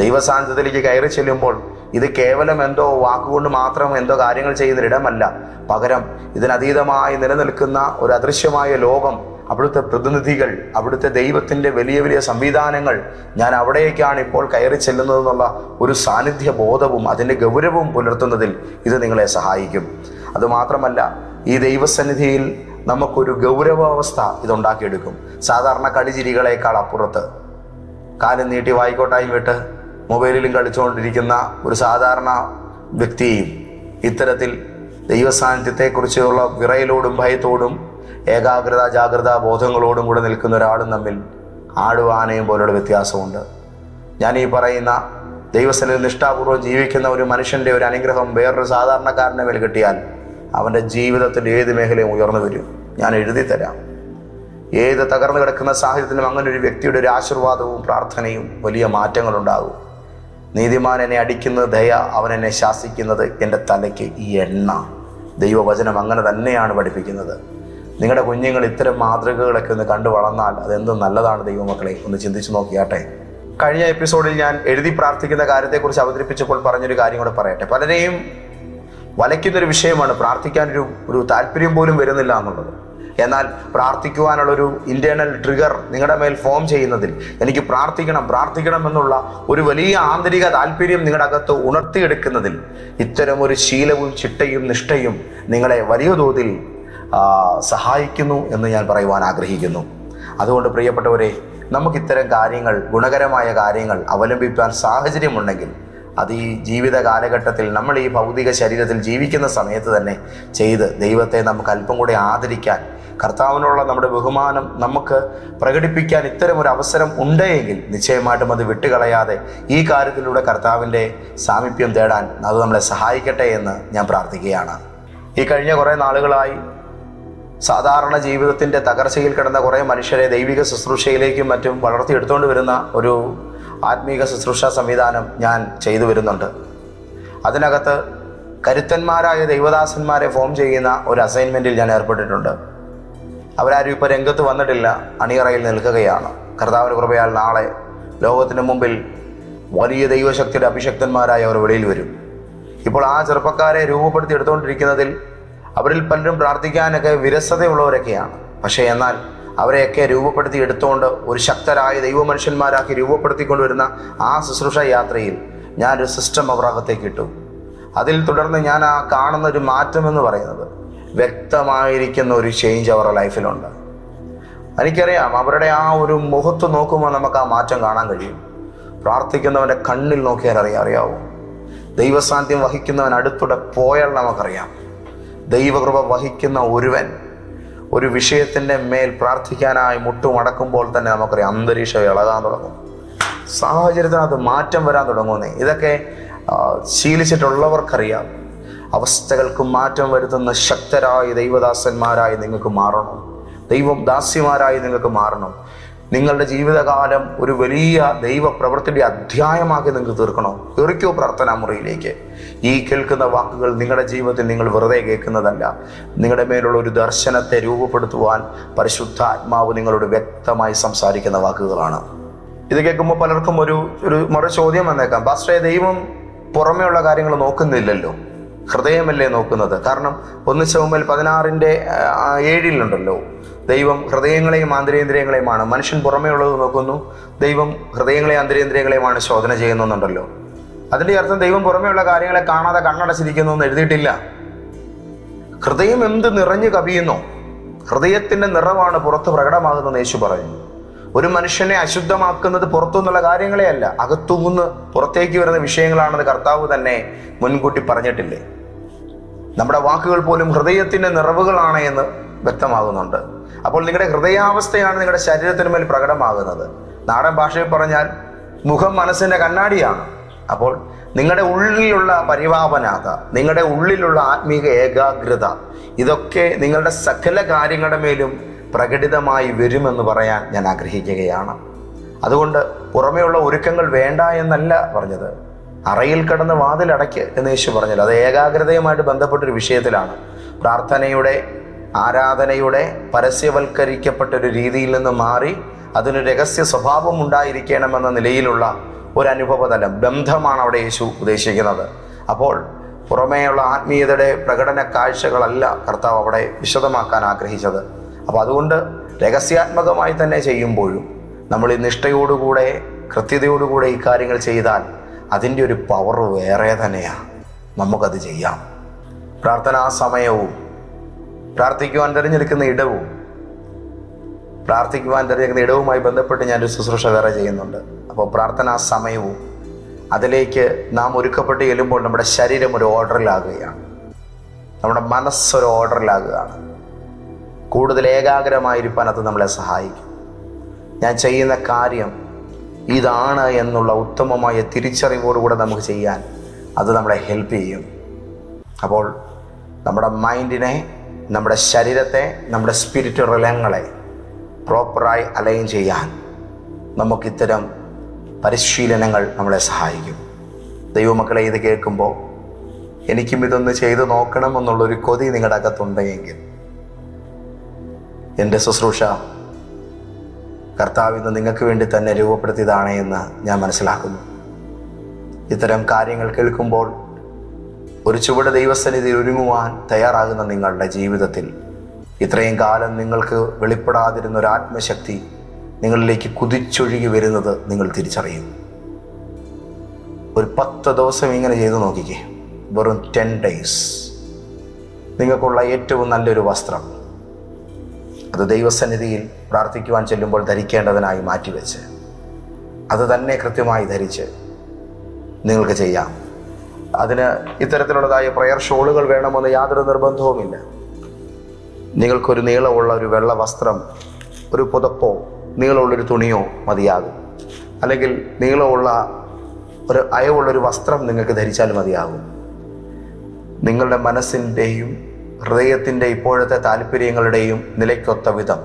ദൈവസാന്നിധ്യത്തിലേക്ക് കയറി ചെല്ലുമ്പോൾ ഇത് കേവലം എന്തോ വാക്കുകൊണ്ട് മാത്രം എന്തോ കാര്യങ്ങൾ ചെയ്യുന്നൊരിടമല്ല, പകരം ഇതിനതീതമായി നിലനിൽക്കുന്ന ഒരു അദൃശ്യമായ ലോകം, അവിടുത്തെ പ്രതിനിധികൾ, അവിടുത്തെ ദൈവത്തിൻ്റെ വലിയ വലിയ സംവിധാനങ്ങൾ, ഞാൻ അവിടേക്കാണ് ഇപ്പോൾ കയറി ചെല്ലുന്നതെന്നുള്ള ഒരു സാന്നിധ്യ ബോധവും അതിൻ്റെ ഗൗരവവും പുലർത്തുന്നതിൽ ഇത് നിങ്ങളെ സഹായിക്കും. അതുമാത്രമല്ല, ഈ ദൈവസന്നിധിയിൽ നമുക്കൊരു ഗൗരവാവസ്ഥ ഇതുണ്ടാക്കിയെടുക്കും. സാധാരണ കളിചിരികളേക്കാൾ അപ്പുറത്ത് കാലം നീട്ടി വായിക്കോട്ടായും വിട്ട് മൊബൈലിലും കളിച്ചുകൊണ്ടിരിക്കുന്ന ഒരു സാധാരണ വ്യക്തിയെയും ഇത്തരത്തിൽ ദൈവസാന്നിധ്യത്തെക്കുറിച്ചുള്ള വിറയലോടും ഭയത്തോടും ഏകാഗ്രത ജാഗ്രത ബോധങ്ങളോടും കൂടെ നിൽക്കുന്ന ഒരാളും തമ്മിൽ ആടും ആനയും പോലുള്ള വ്യത്യാസമുണ്ട്. ഞാൻ ഈ പറയുന്ന ദൈവസന്നിധിയിൽ നിഷ്ഠാപൂർവ്വം ജീവിക്കുന്ന ഒരു മനുഷ്യൻ്റെ ഒരു അനുഗ്രഹം വേറൊരു സാധാരണക്കാരൻ്റെ മേൽ കിട്ടിയാൽ അവൻ്റെ ജീവിതത്തിൻ്റെ ഏത് മേഖലയും ഉയർന്നു വരും. ഞാൻ എഴുതി തരാം. ഏത് തകർന്നു കിടക്കുന്ന സാഹചര്യത്തിലും അങ്ങനെ ഒരു വ്യക്തിയുടെ ഒരു ആശീർവാദവും പ്രാർത്ഥനയും വലിയ മാറ്റങ്ങളുണ്ടാകും. നീതിമാൻ എന്നെ അടിക്കുന്നത് ദയ, അവൻ എന്നെ ശാസിക്കുന്നത് എൻ്റെ തലയ്ക്ക് ഈ എണ്ണ. ദൈവവചനം അങ്ങനെ തന്നെയാണ് പഠിപ്പിക്കുന്നത്. നിങ്ങളുടെ കുഞ്ഞുങ്ങൾ ഇത്തരം മാതൃകകളൊക്കെ ഒന്ന് കണ്ടു വളർന്നാൽ അതെന്ത് നല്ലതാണ്. ദൈവമക്കളെ ഒന്ന് ചിന്തിച്ചു നോക്കിയാട്ടെ. കഴിഞ്ഞ എപ്പിസോഡിൽ ഞാൻ എഴുതി പ്രാർത്ഥിക്കുന്ന കാര്യത്തെക്കുറിച്ച് അവതരിപ്പിച്ചപ്പോൾ പറഞ്ഞൊരു കാര്യം കൂടെ പറയട്ടെ. പലരെയും വലയ്ക്കുന്നൊരു വിഷയമാണ്, പ്രാർത്ഥിക്കാനൊരു താല്പര്യം പോലും വരുന്നില്ല എന്നുള്ളത്. എന്നാൽ പ്രാർത്ഥിക്കുവാനുള്ളൊരു ഇൻറ്റേർണൽ ട്രിഗർ നിങ്ങളുടെ മേൽ ഫോം ചെയ്യുന്നതിൽ, എനിക്ക് പ്രാർത്ഥിക്കണം എന്നുള്ള ഒരു വലിയ ആന്തരിക താല്പര്യം നിങ്ങളുടെ അകത്ത് ഉണർത്തിയെടുക്കുന്നതിൽ ഇത്തരം ഒരു ശീലവും ചിട്ടയും നിഷ്ഠയും നിങ്ങളെ വലിയ തോതിൽ സഹായിക്കുന്നു എന്ന് ഞാൻ പറയുവാൻ ആഗ്രഹിക്കുന്നു. അതുകൊണ്ട് പ്രിയപ്പെട്ടവരെ, നമുക്കിത്തരം കാര്യങ്ങൾ, ഗുണകരമായ കാര്യങ്ങൾ അവലംബിക്കാൻ സാഹചര്യമുണ്ടെങ്കിൽ അത് ഈ ജീവിത കാലഘട്ടത്തിൽ നമ്മൾ ഈ ഭൗതിക ശരീരത്തിൽ ജീവിക്കുന്ന സമയത്ത് തന്നെ ചെയ്ത് ദൈവത്തെ നമുക്ക് അല്പം കൂടെ ആദരിക്കാൻ, കർത്താവിനുള്ള നമ്മുടെ ബഹുമാനം നമുക്ക് പ്രകടിപ്പിക്കാൻ ഇത്തരം ഒരു അവസരം ഉണ്ടെങ്കിൽ നിശ്ചയമായിട്ടും അത് വിട്ടുകളയാതെ ഈ കാര്യത്തിലൂടെ കർത്താവിൻ്റെ സാമീപ്യം തേടാൻ അത് നമ്മളെ സഹായിക്കട്ടെ എന്ന് ഞാൻ പ്രാർത്ഥിക്കുകയാണ്. ഈ കഴിഞ്ഞ കുറേ നാളുകളായി സാധാരണ ജീവിതത്തിൻ്റെ തകർച്ചയിൽ കിടന്ന കുറേ മനുഷ്യരെ ദൈവിക ശുശ്രൂഷയിലേക്കും മറ്റും വളർത്തിയെടുത്തുകൊണ്ട് വരുന്ന ഒരു ആത്മീക ശുശ്രൂഷ സംവിധാനം ഞാൻ ചെയ്തു വരുന്നുണ്ട്. അതിനകത്ത് കരുത്തന്മാരായ ദൈവദാസന്മാരെ ഫോം ചെയ്യുന്ന ഒരു അസൈൻമെൻറ്റിൽ ഞാൻ ഏർപ്പെട്ടിട്ടുണ്ട്. അവരാരും ഇപ്പോൾ രംഗത്ത് വന്നിട്ടില്ല, അണിയറയിൽ നിൽക്കുകയാണ്. കർത്താവിൻ്റെ കൃപയാൽ നാളെ ലോകത്തിന് മുമ്പിൽ വലിയ ദൈവശക്തിയുടെ അഭിഷക്തന്മാരായി അവർ വെളിയിൽ വരും. ഇപ്പോൾ ആ ചെറുപ്പക്കാരെ രൂപപ്പെടുത്തി എടുത്തുകൊണ്ടിരിക്കുന്നതിൽ അവരിൽ പലരും പ്രാർത്ഥിക്കാനൊക്കെ വിരസതയുള്ളവരൊക്കെയാണ്. പക്ഷേ എന്നാൽ അവരെയൊക്കെ രൂപപ്പെടുത്തി എടുത്തുകൊണ്ട് ഒരു ശക്തരായ ദൈവമനുഷ്യന്മാരാക്കി രൂപപ്പെടുത്തിക്കൊണ്ടുവരുന്ന ആ ശുശ്രൂഷ യാത്രയിൽ ഞാനൊരു സിസ്റ്റം അവരകത്തേക്ക് ഇട്ടു. അതിൽ തുടർന്ന് ഞാൻ ആ കാണുന്ന ഒരു മാറ്റം എന്ന് പറയുന്നത് വ്യക്തമായിരിക്കുന്ന ഒരു ചേഞ്ച് അവരുടെ ലൈഫിലുണ്ട്. എനിക്കറിയാം, അവരുടെ ആ ഒരു മുഖത്ത് നോക്കുമ്പോൾ നമുക്ക് ആ മാറ്റം കാണാൻ കഴിയും. പ്രാർത്ഥിക്കുന്നവൻ്റെ കണ്ണിൽ നോക്കിയാൽ അറിയാവൂ. ദൈവസാന്നിധ്യം വഹിക്കുന്നവൻ അടുത്തൂടെ പോയാൽ നമുക്കറിയാം. ദൈവകൃപ വഹിക്കുന്ന ഒരുവൻ ഒരു വിഷയത്തിൻ്റെ മേൽ പ്രാർത്ഥിക്കാനായി മുട്ടുമടക്കുമ്പോൾ തന്നെ നമുക്കറിയാം അന്തരീക്ഷം ഇളകാൻ തുടങ്ങും, സാഹചര്യത്തിനകത്ത് മാറ്റം വരാൻ തുടങ്ങുന്നേ. ഇതൊക്കെ ശീലിച്ചിട്ടുള്ളവർക്കറിയാം. അവസ്ഥകൾക്ക് മാറ്റം വരുത്തുന്ന ശക്തരായ ദൈവദാസന്മാരായി നിങ്ങൾക്ക് മാറണം, ദൈവദാസ്യമാരായി നിങ്ങൾക്ക് മാറണം. നിങ്ങളുടെ ജീവിതകാലം ഒരു വലിയ ദൈവപ്രവൃത്തിയുടെ അധ്യായമാക്കി നിങ്ങൾക്ക് തീർക്കണം. എറിക്കോ പ്രാർത്ഥനാ മുറിയിലേക്ക്. ഈ കേൾക്കുന്ന വാക്കുകൾ നിങ്ങളുടെ ജീവിതത്തിൽ നിങ്ങൾ വെറുതെ കേൾക്കുന്നതല്ല, നിങ്ങളുടെ മേലുള്ള ഒരു ദർശനത്തെ രൂപപ്പെടുത്തുവാൻ പരിശുദ്ധാത്മാവ് നിങ്ങളോട് വ്യക്തമായി സംസാരിക്കുന്ന വാക്കുകളാണ്. ഇത് കേൾക്കുമ്പോൾ പലർക്കും ഒരു മറു ചോദ്യം വന്നേക്കാം, പാസ്റ്ററെ, ദൈവം പുറമേയുള്ള കാര്യങ്ങൾ നോക്കുന്നില്ലല്ലോ, ഹൃദയമല്ലേ നോക്കുന്നത്? കാരണം 1 ശമൂവേൽ 16:7 ദൈവം ഹൃദയങ്ങളെയും ആന്തരേന്ദ്രിയങ്ങളെയുമാണ്. മനുഷ്യൻ പുറമേ ഉള്ളത് നോക്കുന്നു, ദൈവം ഹൃദയങ്ങളെയും ആന്തരേന്ദ്രിയങ്ങളെയുമാണ് ശോധന ചെയ്യുന്നുണ്ടല്ലോ. അതിൻ്റെ അർത്ഥം ദൈവം പുറമേയുള്ള കാര്യങ്ങളെ കാണാതെ കണ്ണടച്ചിരിക്കുന്നു എന്ന് എഴുതിയിട്ടില്ല. ഹൃദയം എന്ത് നിറഞ്ഞു കവിയുന്നോ ഹൃദയത്തിൻ്റെ നിറവാണ് പുറത്ത് പ്രകടമാകുന്നതെന്ന് യേശു പറഞ്ഞു. ഒരു മനുഷ്യനെ അശുദ്ധമാക്കുന്നത് പുറത്തുനിന്നുള്ള കാര്യങ്ങളെ അല്ല, അകത്തുനിന്ന് പുറത്തേക്ക് വരുന്ന വിഷയങ്ങളാണെന്ന് കർത്താവ് തന്നെ മുൻകൂട്ടി പറഞ്ഞിട്ടില്ലേ? നമ്മുടെ വാക്കുകൾ പോലും ഹൃദയത്തിൻ്റെ നിറവുകളാണ് എന്ന് വ്യക്തമാകുന്നുണ്ട്. അപ്പോൾ നിങ്ങളുടെ ഹൃദയാവസ്ഥയാണ് നിങ്ങളുടെ ശരീരത്തിന് മേൽ പ്രകടമാകുന്നത്. നാടൻ ഭാഷയിൽ പറഞ്ഞാൽ മുഖം മനസ്സിൻ്റെ കണ്ണാടിയാണ്. അപ്പോൾ നിങ്ങളുടെ ഉള്ളിലുള്ള പരിഭാവനത, നിങ്ങളുടെ ഉള്ളിലുള്ള ആത്മീക ഏകാഗ്രത, ഇതൊക്കെ നിങ്ങളുടെ സകല കാര്യങ്ങളുടെ മേലും പ്രകടിതമായി വരുമെന്ന് പറയാൻ ഞാൻ ആഗ്രഹിക്കുകയാണ്. അതുകൊണ്ട് പുറമേയുള്ള ഒരുക്കങ്ങൾ വേണ്ട എന്നല്ല പറഞ്ഞത്, അറയിൽ കിടന്ന് വാതിലടയ്ക്ക് എന്ന് യേശു പറഞ്ഞത്. അത് ഏകാഗ്രതയുമായിട്ട് ബന്ധപ്പെട്ടൊരു വിഷയത്തിലാണ്. പ്രാർത്ഥനയുടെ, ആരാധനയുടെ പരസ്യവൽക്കരിക്കപ്പെട്ടൊരു രീതിയിൽ നിന്ന് മാറി അതിന് രഹസ്യ സ്വഭാവം ഉണ്ടായിരിക്കണമെന്ന നിലയിലുള്ള ഒരു അനുഭവതലം, ബന്ധമാണ് അവിടെ യേശു ഉദ്ദേശിക്കുന്നത്. അപ്പോൾ പുറമേയുള്ള ആത്മീയതയുടെ പ്രകടന കാഴ്ചകളല്ല കർത്താവ് അവിടെ വിശദമാക്കാൻ ആഗ്രഹിച്ചത്. അപ്പോൾ അതുകൊണ്ട് രഹസ്യാത്മകമായി തന്നെ ചെയ്യുമ്പോഴും നമ്മൾ ഈ നിഷ്ഠയോടുകൂടെ, കൃത്യതയോടുകൂടെ ഈ കാര്യങ്ങൾ ചെയ്താൽ അതിൻ്റെ ഒരു പവർ വേറെ തന്നെയാണ്. നമുക്കത് ചെയ്യാം. പ്രാർത്ഥനാ സമയവും പ്രാർത്ഥിക്കുവാൻ തിരഞ്ഞെടുക്കുന്ന ഇടവുമായി ബന്ധപ്പെട്ട് ഞാനൊരു ശുശ്രൂഷ വേറെ ചെയ്യുന്നുണ്ട്. അപ്പോൾ പ്രാർത്ഥനാ സമയവും അതിലേക്ക് നാം ഒരുക്കപ്പെട്ട് ചെല്ലുമ്പോൾ നമ്മുടെ ശരീരം ഒരു ഓർഡറിലാകുകയാണ്, നമ്മുടെ മനസ്സൊരു ഓർഡറിലാകുകയാണ്. കൂടുതൽ ഏകാഗ്രമായിരിക്കാൻ അത് നമ്മളെ സഹായിക്കും. ഞാൻ ചെയ്യുന്ന കാര്യം ഇതാണ് എന്നുള്ള ഉത്തമമായ തിരിച്ചറിവോടുകൂടെ നമുക്ക് ചെയ്യാൻ അത് നമ്മളെ ഹെൽപ്പ് ചെയ്യും. അപ്പോൾ നമ്മുടെ മൈൻഡിനെ, നമ്മുടെ ശരീരത്തെ, നമ്മുടെ സ്പിരിറ്റ് റിലങ്ങളെ പ്രോപ്പറായി അലൈൻ ചെയ്യാൻ നമുക്കിത്തരം പരിശീലനങ്ങൾ നമ്മളെ സഹായിക്കും. ദൈവമക്കളെ, ഇത് കേൾക്കുമ്പോൾ എനിക്കും ഇതൊന്ന് ചെയ്തു നോക്കണം എന്നുള്ളൊരു കൊതി നിങ്ങളുടെ അകത്തുണ്ടെങ്കിൽ എൻ്റെ ശുശ്രൂഷ കർത്താവ് ഇന്ന് നിങ്ങൾക്ക് വേണ്ടി തന്നെ രൂപപ്പെടുത്തിയതാണ് എന്ന് ഞാൻ മനസ്സിലാക്കുന്നു. ഇത്തരം കാര്യങ്ങൾ കേൾക്കുമ്പോൾ ഒരു ചുവട് ദൈവസന്നിധിയിൽ ഒരുങ്ങുവാൻ തയ്യാറാകുന്ന നിങ്ങളുടെ ജീവിതത്തിൽ ഇത്രയും കാലം നിങ്ങൾക്ക് വെളിപ്പെടാതിരുന്ന ഒരു ആത്മശക്തി നിങ്ങളിലേക്ക് കുതിച്ചൊഴുകി വരുന്നത് നിങ്ങൾ തിരിച്ചറിയും. ഒരു 10 ദിവസം ഇങ്ങനെ ചെയ്തു നോക്കിക്കേ. വെറും 10 days നിങ്ങൾക്കുള്ള ഏറ്റവും നല്ലൊരു വസ്ത്രം അത് ദൈവസന്നിധിയിൽ പ്രാർത്ഥിക്കുവാൻ ചെല്ലുമ്പോൾ ധരിക്കേണ്ടതിനായി മാറ്റിവെച്ച് അത് തന്നെ കൃത്യമായി ധരിച്ച് നിങ്ങൾക്ക് ചെയ്യാം. അതിന് ഇത്തരത്തിലുള്ളതായ പ്രയർ ഷോളുകൾ വേണമെന്ന് യാതൊരു നിർബന്ധവുമില്ല. നിങ്ങൾക്കൊരു നീളമുള്ള ഒരു വെള്ള വസ്ത്രം, ഒരു പുതപ്പോ നീളമുള്ളൊരു തുണിയോ മതിയാകും. അല്ലെങ്കിൽ നീളമുള്ള ഒരു അയവുള്ളൊരു വസ്ത്രം നിങ്ങൾക്ക് ധരിച്ചാൽ മതിയാകും. നിങ്ങളുടെ മനസ്സിൻ്റെയും ഹൃദയത്തിൻ്റെ ഇപ്പോഴത്തെ താല്പര്യങ്ങളുടെയും നിലയ്ക്കൊത്ത വിധം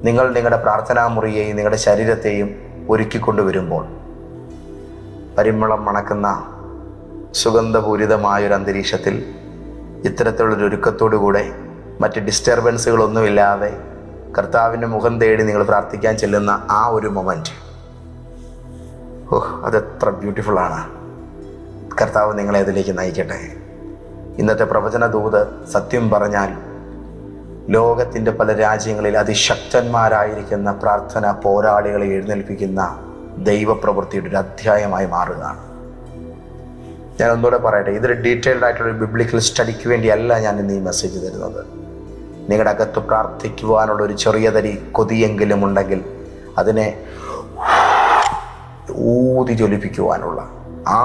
നിങ്ങൾ നിങ്ങളുടെ പ്രാർത്ഥനാ മുറിയെയും നിങ്ങളുടെ ശരീരത്തെയും ഒരുക്കിക്കൊണ്ടുവരുമ്പോൾ പരിമളം മണക്കുന്ന സുഗന്ധപൂരിതമായൊരു അന്തരീക്ഷത്തിൽ ഇത്തരത്തിലുള്ളൊരു ഒരുക്കത്തോടുകൂടെ മറ്റ് ഡിസ്റ്റർബൻസുകളൊന്നുമില്ലാതെ കർത്താവിൻ്റെ മുഖം തേടി നിങ്ങൾ പ്രാർത്ഥിക്കാൻ ചെല്ലുന്ന ആ ഒരു മൊമെൻറ്റ്, അതെത്ര ബ്യൂട്ടിഫുള്ളാണ്. കർത്താവ് നിങ്ങളെ അതിലേക്ക് നയിക്കട്ടെ. ഇന്നത്തെ പ്രവചന ദൂത് സത്യം പറഞ്ഞാൽ ലോകത്തിൻ്റെ പല രാജ്യങ്ങളിൽ അതിശക്തന്മാരായിരിക്കുന്ന പ്രാർത്ഥന പോരാളികളെ എഴുന്നേൽപ്പിക്കുന്ന ദൈവപ്രവൃത്തിയുടെ ഒരു അധ്യായമായി മാറുകയാണ്. ഞാൻ ഒന്നുകൂടെ പറയട്ടെ, ഇതൊരു ഡീറ്റെയിൽഡ് ആയിട്ടുള്ളൊരു ബിബ്ലിക്കൽ സ്റ്റഡിക്ക് വേണ്ടിയല്ല ഞാൻ ഇന്ന് ഈ മെസ്സേജ് തരുന്നത്. നിങ്ങളുടെ അകത്ത് പ്രാർത്ഥിക്കുവാനുള്ള ഒരു ചെറിയ തരി കൊതിയെങ്കിലും ഉണ്ടെങ്കിൽ അതിനെ ഊതി ജ്വലിപ്പിക്കുവാനുള്ള,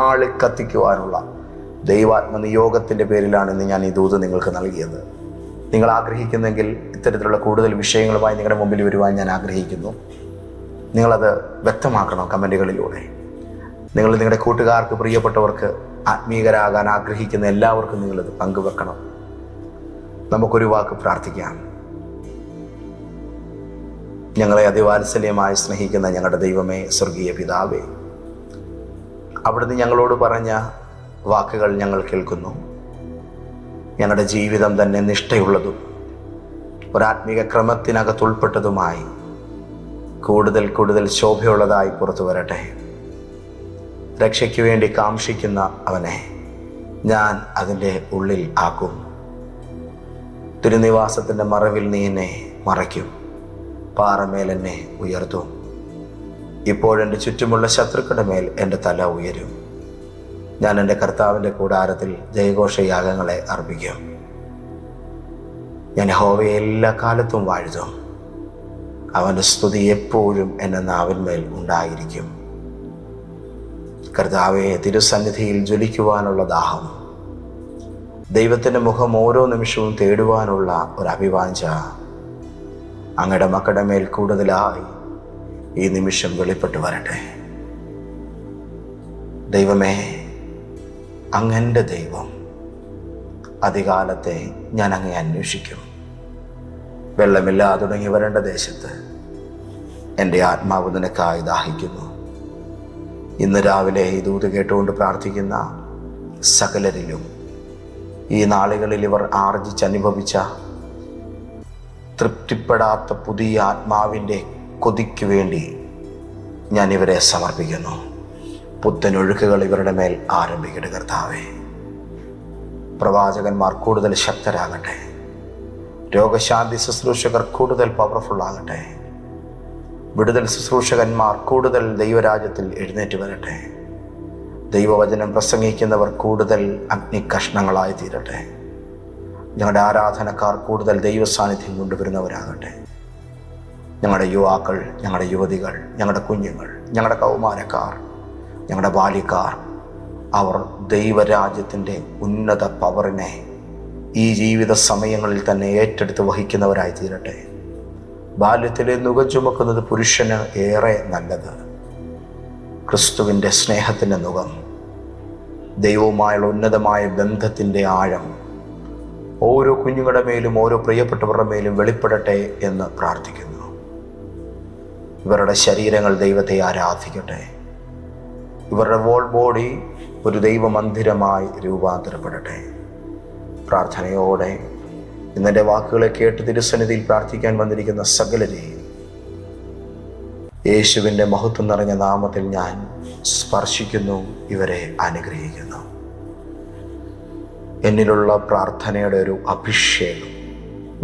ആളിക്കത്തിക്കുവാനുള്ള ദൈവാത്മനിയോഗത്തിൻ്റെ പേരിലാണ് ഇന്ന് ഞാൻ ഈ ദൂത് നിങ്ങൾക്ക് നൽകിയത്. നിങ്ങൾ ആഗ്രഹിക്കുന്നെങ്കിൽ ഇത്തരത്തിലുള്ള കൂടുതൽ വിഷയങ്ങളുമായി നിങ്ങളുടെ മുമ്പിൽ വരുവാൻ ഞാൻ ആഗ്രഹിക്കുന്നു. നിങ്ങളത് വ്യക്തമാക്കണം കമൻറ്റുകളിലൂടെ. നിങ്ങൾ നിങ്ങളുടെ കൂട്ടുകാർക്ക്, പ്രിയപ്പെട്ടവർക്ക്, ആത്മീകരാകാൻ ആഗ്രഹിക്കുന്ന എല്ലാവർക്കും നിങ്ങളത് പങ്കുവെക്കണം. നമുക്കൊരു വാക്ക് പ്രാർത്ഥിക്കാം. ഞങ്ങളെ അതിവാത്സല്യമായി സ്നേഹിക്കുന്ന ഞങ്ങളുടെ ദൈവമേ, സ്വർഗീയ പിതാവേ, അവിടുന്ന് ഞങ്ങളോട് പറഞ്ഞ വാക്കുകൾ ഞങ്ങൾ കേൾക്കുന്നു. ഞങ്ങളുടെ ജീവിതം തന്നെ നിഷ്ഠയുള്ളതും ഒരാത്മീക ക്രമത്തിനകത്തുൾപ്പെട്ടതുമായി കൂടുതൽ കൂടുതൽ ശോഭയുള്ളതായി പുറത്തു വരട്ടെ. രക്ഷയ്ക്ക് വേണ്ടി കാംക്ഷിക്കുന്ന അവനെ ഞാൻ അതിൻ്റെ ഉള്ളിൽ ആക്കും. തിരുനിവാസത്തിൻ്റെ മറവിൽ നീ എന്നെ മറയ്ക്കും, പാറമേൽ എന്നെ ഉയർത്തും. ഇപ്പോഴെൻ്റെ ചുറ്റുമുള്ള ശത്രുക്കളുടെ മേൽ എൻ്റെ തല ഉയരും. ഞാൻ എൻ്റെ കർത്താവിൻ്റെ കൂടാരത്തിൽ ജയഘോഷയാഗങ്ങളെ അർപ്പിക്കും. ഞാൻ യഹോവയെ എല്ലാ കാലത്തും വാഴ്ത്തും. അവൻ്റെ സ്തുതി എപ്പോഴും എൻ്റെ നാവിന്മേൽ ഉണ്ടായിരിക്കും. കർത്താവെ, തിരുസന്നിധിയിൽ ജ്വലിക്കുവാനുള്ള ദാഹം, ദൈവത്തിൻ്റെ മുഖം ഓരോ നിമിഷവും തേടുവാനുള്ള ഒരു അഭിവാഞ്ച അങ്ങയുടെ മക്കളുടെ മേൽ കൂടുതലായി ഈ നിമിഷം വെളിപ്പെട്ടു വരട്ടെ. ദൈവമേ, അങ്ങൻ്റെ ദൈവം, അധികാലത്തെ ഞാൻ അങ്ങേ അന്വേഷിക്കും. വെള്ളമില്ലാതെ തുടങ്ങി വരേണ്ട ദേശത്ത് എൻ്റെ ആത്മാവ് നിനക്കായി ദാഹിക്കുന്നു. ഇന്ന് രാവിലെ ഈ ദൂത് കേട്ടുകൊണ്ട് പ്രാർത്ഥിക്കുന്ന സകലരിലും ഈ നാളുകളിൽ ഇവർ ആർജിച്ചനുഭവിച്ച തൃപ്തിപ്പെടാത്ത പുതിയ ആത്മാവിൻ്റെ കൊതിക്ക് വേണ്ടി ഞാൻ ഇവരെ സമർപ്പിക്കുന്നു. പുത്തനൊഴുക്കുകൾ ഇവരുടെ മേൽ ആരംഭിക്കട്ടെ കർത്താവേ. പ്രവാചകന്മാർ കൂടുതൽ ശക്തരാകട്ടെ. രോഗശാന്തി ശുശ്രൂഷകർ കൂടുതൽ പവർഫുള്ളാകട്ടെ. വിടുതൽ ശുശ്രൂഷകന്മാർ കൂടുതൽ ദൈവരാജ്യത്തിൽ എഴുന്നേറ്റ് വരട്ടെ. ദൈവവചനം പ്രസംഗിക്കുന്നവർ കൂടുതൽ അഗ്നികഷ്ണങ്ങളായി തീരട്ടെ. ഞങ്ങളുടെ ആരാധനക്കാർ കൂടുതൽ ദൈവസാന്നിധ്യം കൊണ്ടുവരുന്നവരാകട്ടെ. ഞങ്ങളുടെ യുവാക്കൾ, ഞങ്ങളുടെ യുവതികൾ, ഞങ്ങളുടെ കുഞ്ഞുങ്ങൾ, ഞങ്ങളുടെ കൗമാരക്കാർ, ഞങ്ങളുടെ ബാല്യക്കാർ, അവർ ദൈവരാജ്യത്തിൻ്റെ ഉന്നത പവറിനെ ഈ ജീവിത സമയങ്ങളിൽ തന്നെ ഏറ്റെടുത്ത് വഹിക്കുന്നവരായി തീരട്ടെ. ബാല്യത്തിലെ നുകം ചുമക്കുന്നത് പുരുഷന് ഏറെ നല്ലത്. ക്രിസ്തുവിൻ്റെ സ്നേഹത്തിൻ്റെ നുകം, ദൈവവുമായുള്ള ഉന്നതമായ ബന്ധത്തിൻ്റെ ആഴം ഓരോ കുഞ്ഞുങ്ങളുടെ മേലും ഓരോ പ്രിയപ്പെട്ടവരുടെ മേലും വെളിപ്പെടട്ടെ എന്ന് പ്രാർത്ഥിക്കുന്നു. ഇവരുടെ ശരീരങ്ങൾ ദൈവത്തെ ആരാധിക്കട്ടെ. ഇവരുടെ വോൾ ബോഡി ഒരു ദൈവമന്ദിരമായി രൂപാന്തരപ്പെടട്ടെ. പ്രാർത്ഥനയോടെ ഇന്നെൻ്റെ വാക്കുകളെ കേട്ട് തിരുസന്നിധിയിൽ പ്രാർത്ഥിക്കാൻ വന്നിരിക്കുന്ന സകലരെയും യേശുവിൻ്റെ മഹത്വം നിറഞ്ഞ നാമത്തിൽ ഞാൻ സ്പർശിക്കുന്നു, ഇവരെ അനുഗ്രഹിക്കുന്നു. എന്നിലുള്ള പ്രാർത്ഥനയുടെ ഒരു അഭിഷേകം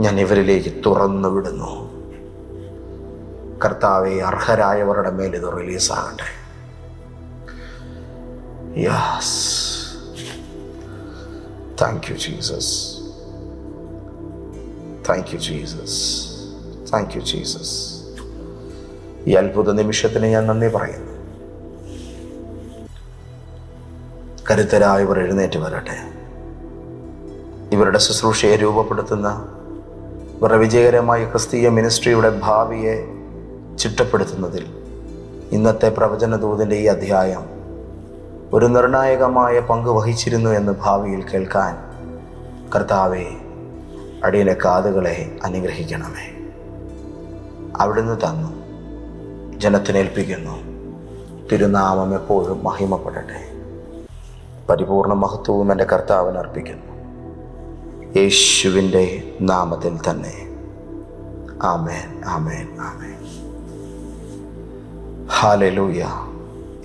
ഞാൻ ഇവരിലേക്ക് തുറന്നു വിടുന്നു. കർത്താവെ, അർഹരായവരുടെ മേൽ ഇത് റിലീസാകട്ടെ. Yes, thank you Jesus, thank you Jesus, thank you Jesus. ഈ അത്ഭുത നിമിഷത്തിന് ഞാൻ നന്ദി പറയുന്നു. കരുത്തരായവർ എഴുന്നേറ്റ് വരട്ടെ. ഇവരുടെ ശുശ്രൂഷയെ രൂപപ്പെടുത്തുന്ന ഇവരുടെ വിജയകരമായ ക്രിസ്തീയ മിനിസ്ട്രിയുടെ ഭാവിയെ ചിട്ടപ്പെടുത്തുന്നതിൽ ഇന്നത്തെ പ്രവചനദൂതൻ്റെ ഈ അധ്യായം ഒരു നിർണായകമായ പങ്ക് വഹിച്ചിരുന്നു എന്ന് ഭാവിയിൽ കേൾക്കാൻ കർത്താവേ, അടിയൻ്റെ കാതുകളെ അനുഗ്രഹിക്കണമേ. അവിടുന്ന് തന്നു, ജനത്തിനേൽപ്പിക്കുന്നു. തിരുനാമം എപ്പോഴും മഹിമപ്പെടട്ടെ. പരിപൂർണ മഹത്വവും എൻ്റെ കർത്താവിന് അർപ്പിക്കുന്നു, യേശുവിൻ്റെ നാമത്തിൽ തന്നെ. ആമേൻ, ആമേൻ, ആമേൻ. ഹല്ലേലൂയ.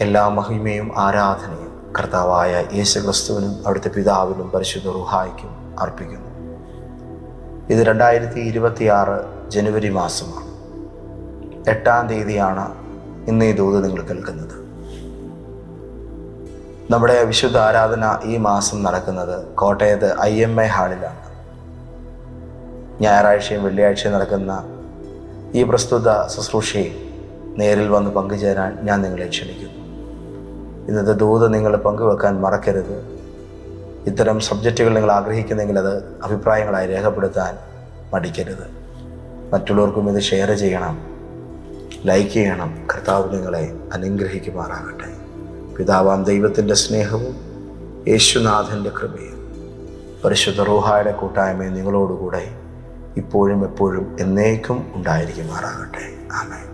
എല്ലാ മഹിമയും ആരാധനയും കർത്താവായ യേശുക്രിസ്തുവിനും അവിടുത്തെ പിതാവിനും പരിശുദ്ധ റൂഹായ്ക്കും അർപ്പിക്കുന്നു. ഇത് 2026 ജനുവരി മാസമാണ്. 8-ാം തീയതിയാണ് ഇന്ന് ഈ ദൂത് നിങ്ങൾ കേൾക്കുന്നത്. നമ്മുടെ വിശുദ്ധ ആരാധന ഈ മാസം നടക്കുന്നത് കോട്ടയത്ത് IMA ഹാളിലാണ്. ഞായറാഴ്ചയും വെള്ളിയാഴ്ചയും നടക്കുന്ന ഈ പ്രസ്തുത ശുശ്രൂഷയിൽ നേരിൽ വന്ന് പങ്കുചേരാൻ ഞാൻ നിങ്ങളെ ക്ഷണിക്കുന്നു. ഇന്നത്തെ ദൂത് നിങ്ങൾ പങ്കുവെക്കാൻ മറക്കരുത്. ഇത്തരം സബ്ജക്റ്റുകൾ നിങ്ങൾ ആഗ്രഹിക്കുന്നെങ്കിൽ അത് അഭിപ്രായങ്ങളായി രേഖപ്പെടുത്താൻ മടിക്കരുത്. മറ്റുള്ളവർക്കും ഇത് ഷെയർ ചെയ്യണം, ലൈക്ക് ചെയ്യണം. കർത്താവ് നിങ്ങളെ അനുഗ്രഹിക്കുമാറാകട്ടെ. പിതാവാം ദൈവത്തിൻ്റെ സ്നേഹവും യേശുനാഥൻ്റെ കൃപയും പരിശുദ്ധ റൂഹായുടെ കൂട്ടായ്മയും നിങ്ങളോടുകൂടെ ഇപ്പോഴും എപ്പോഴും എന്നേക്കും ഉണ്ടായിരിക്കുമാറാകട്ടെ. ആമേൻ.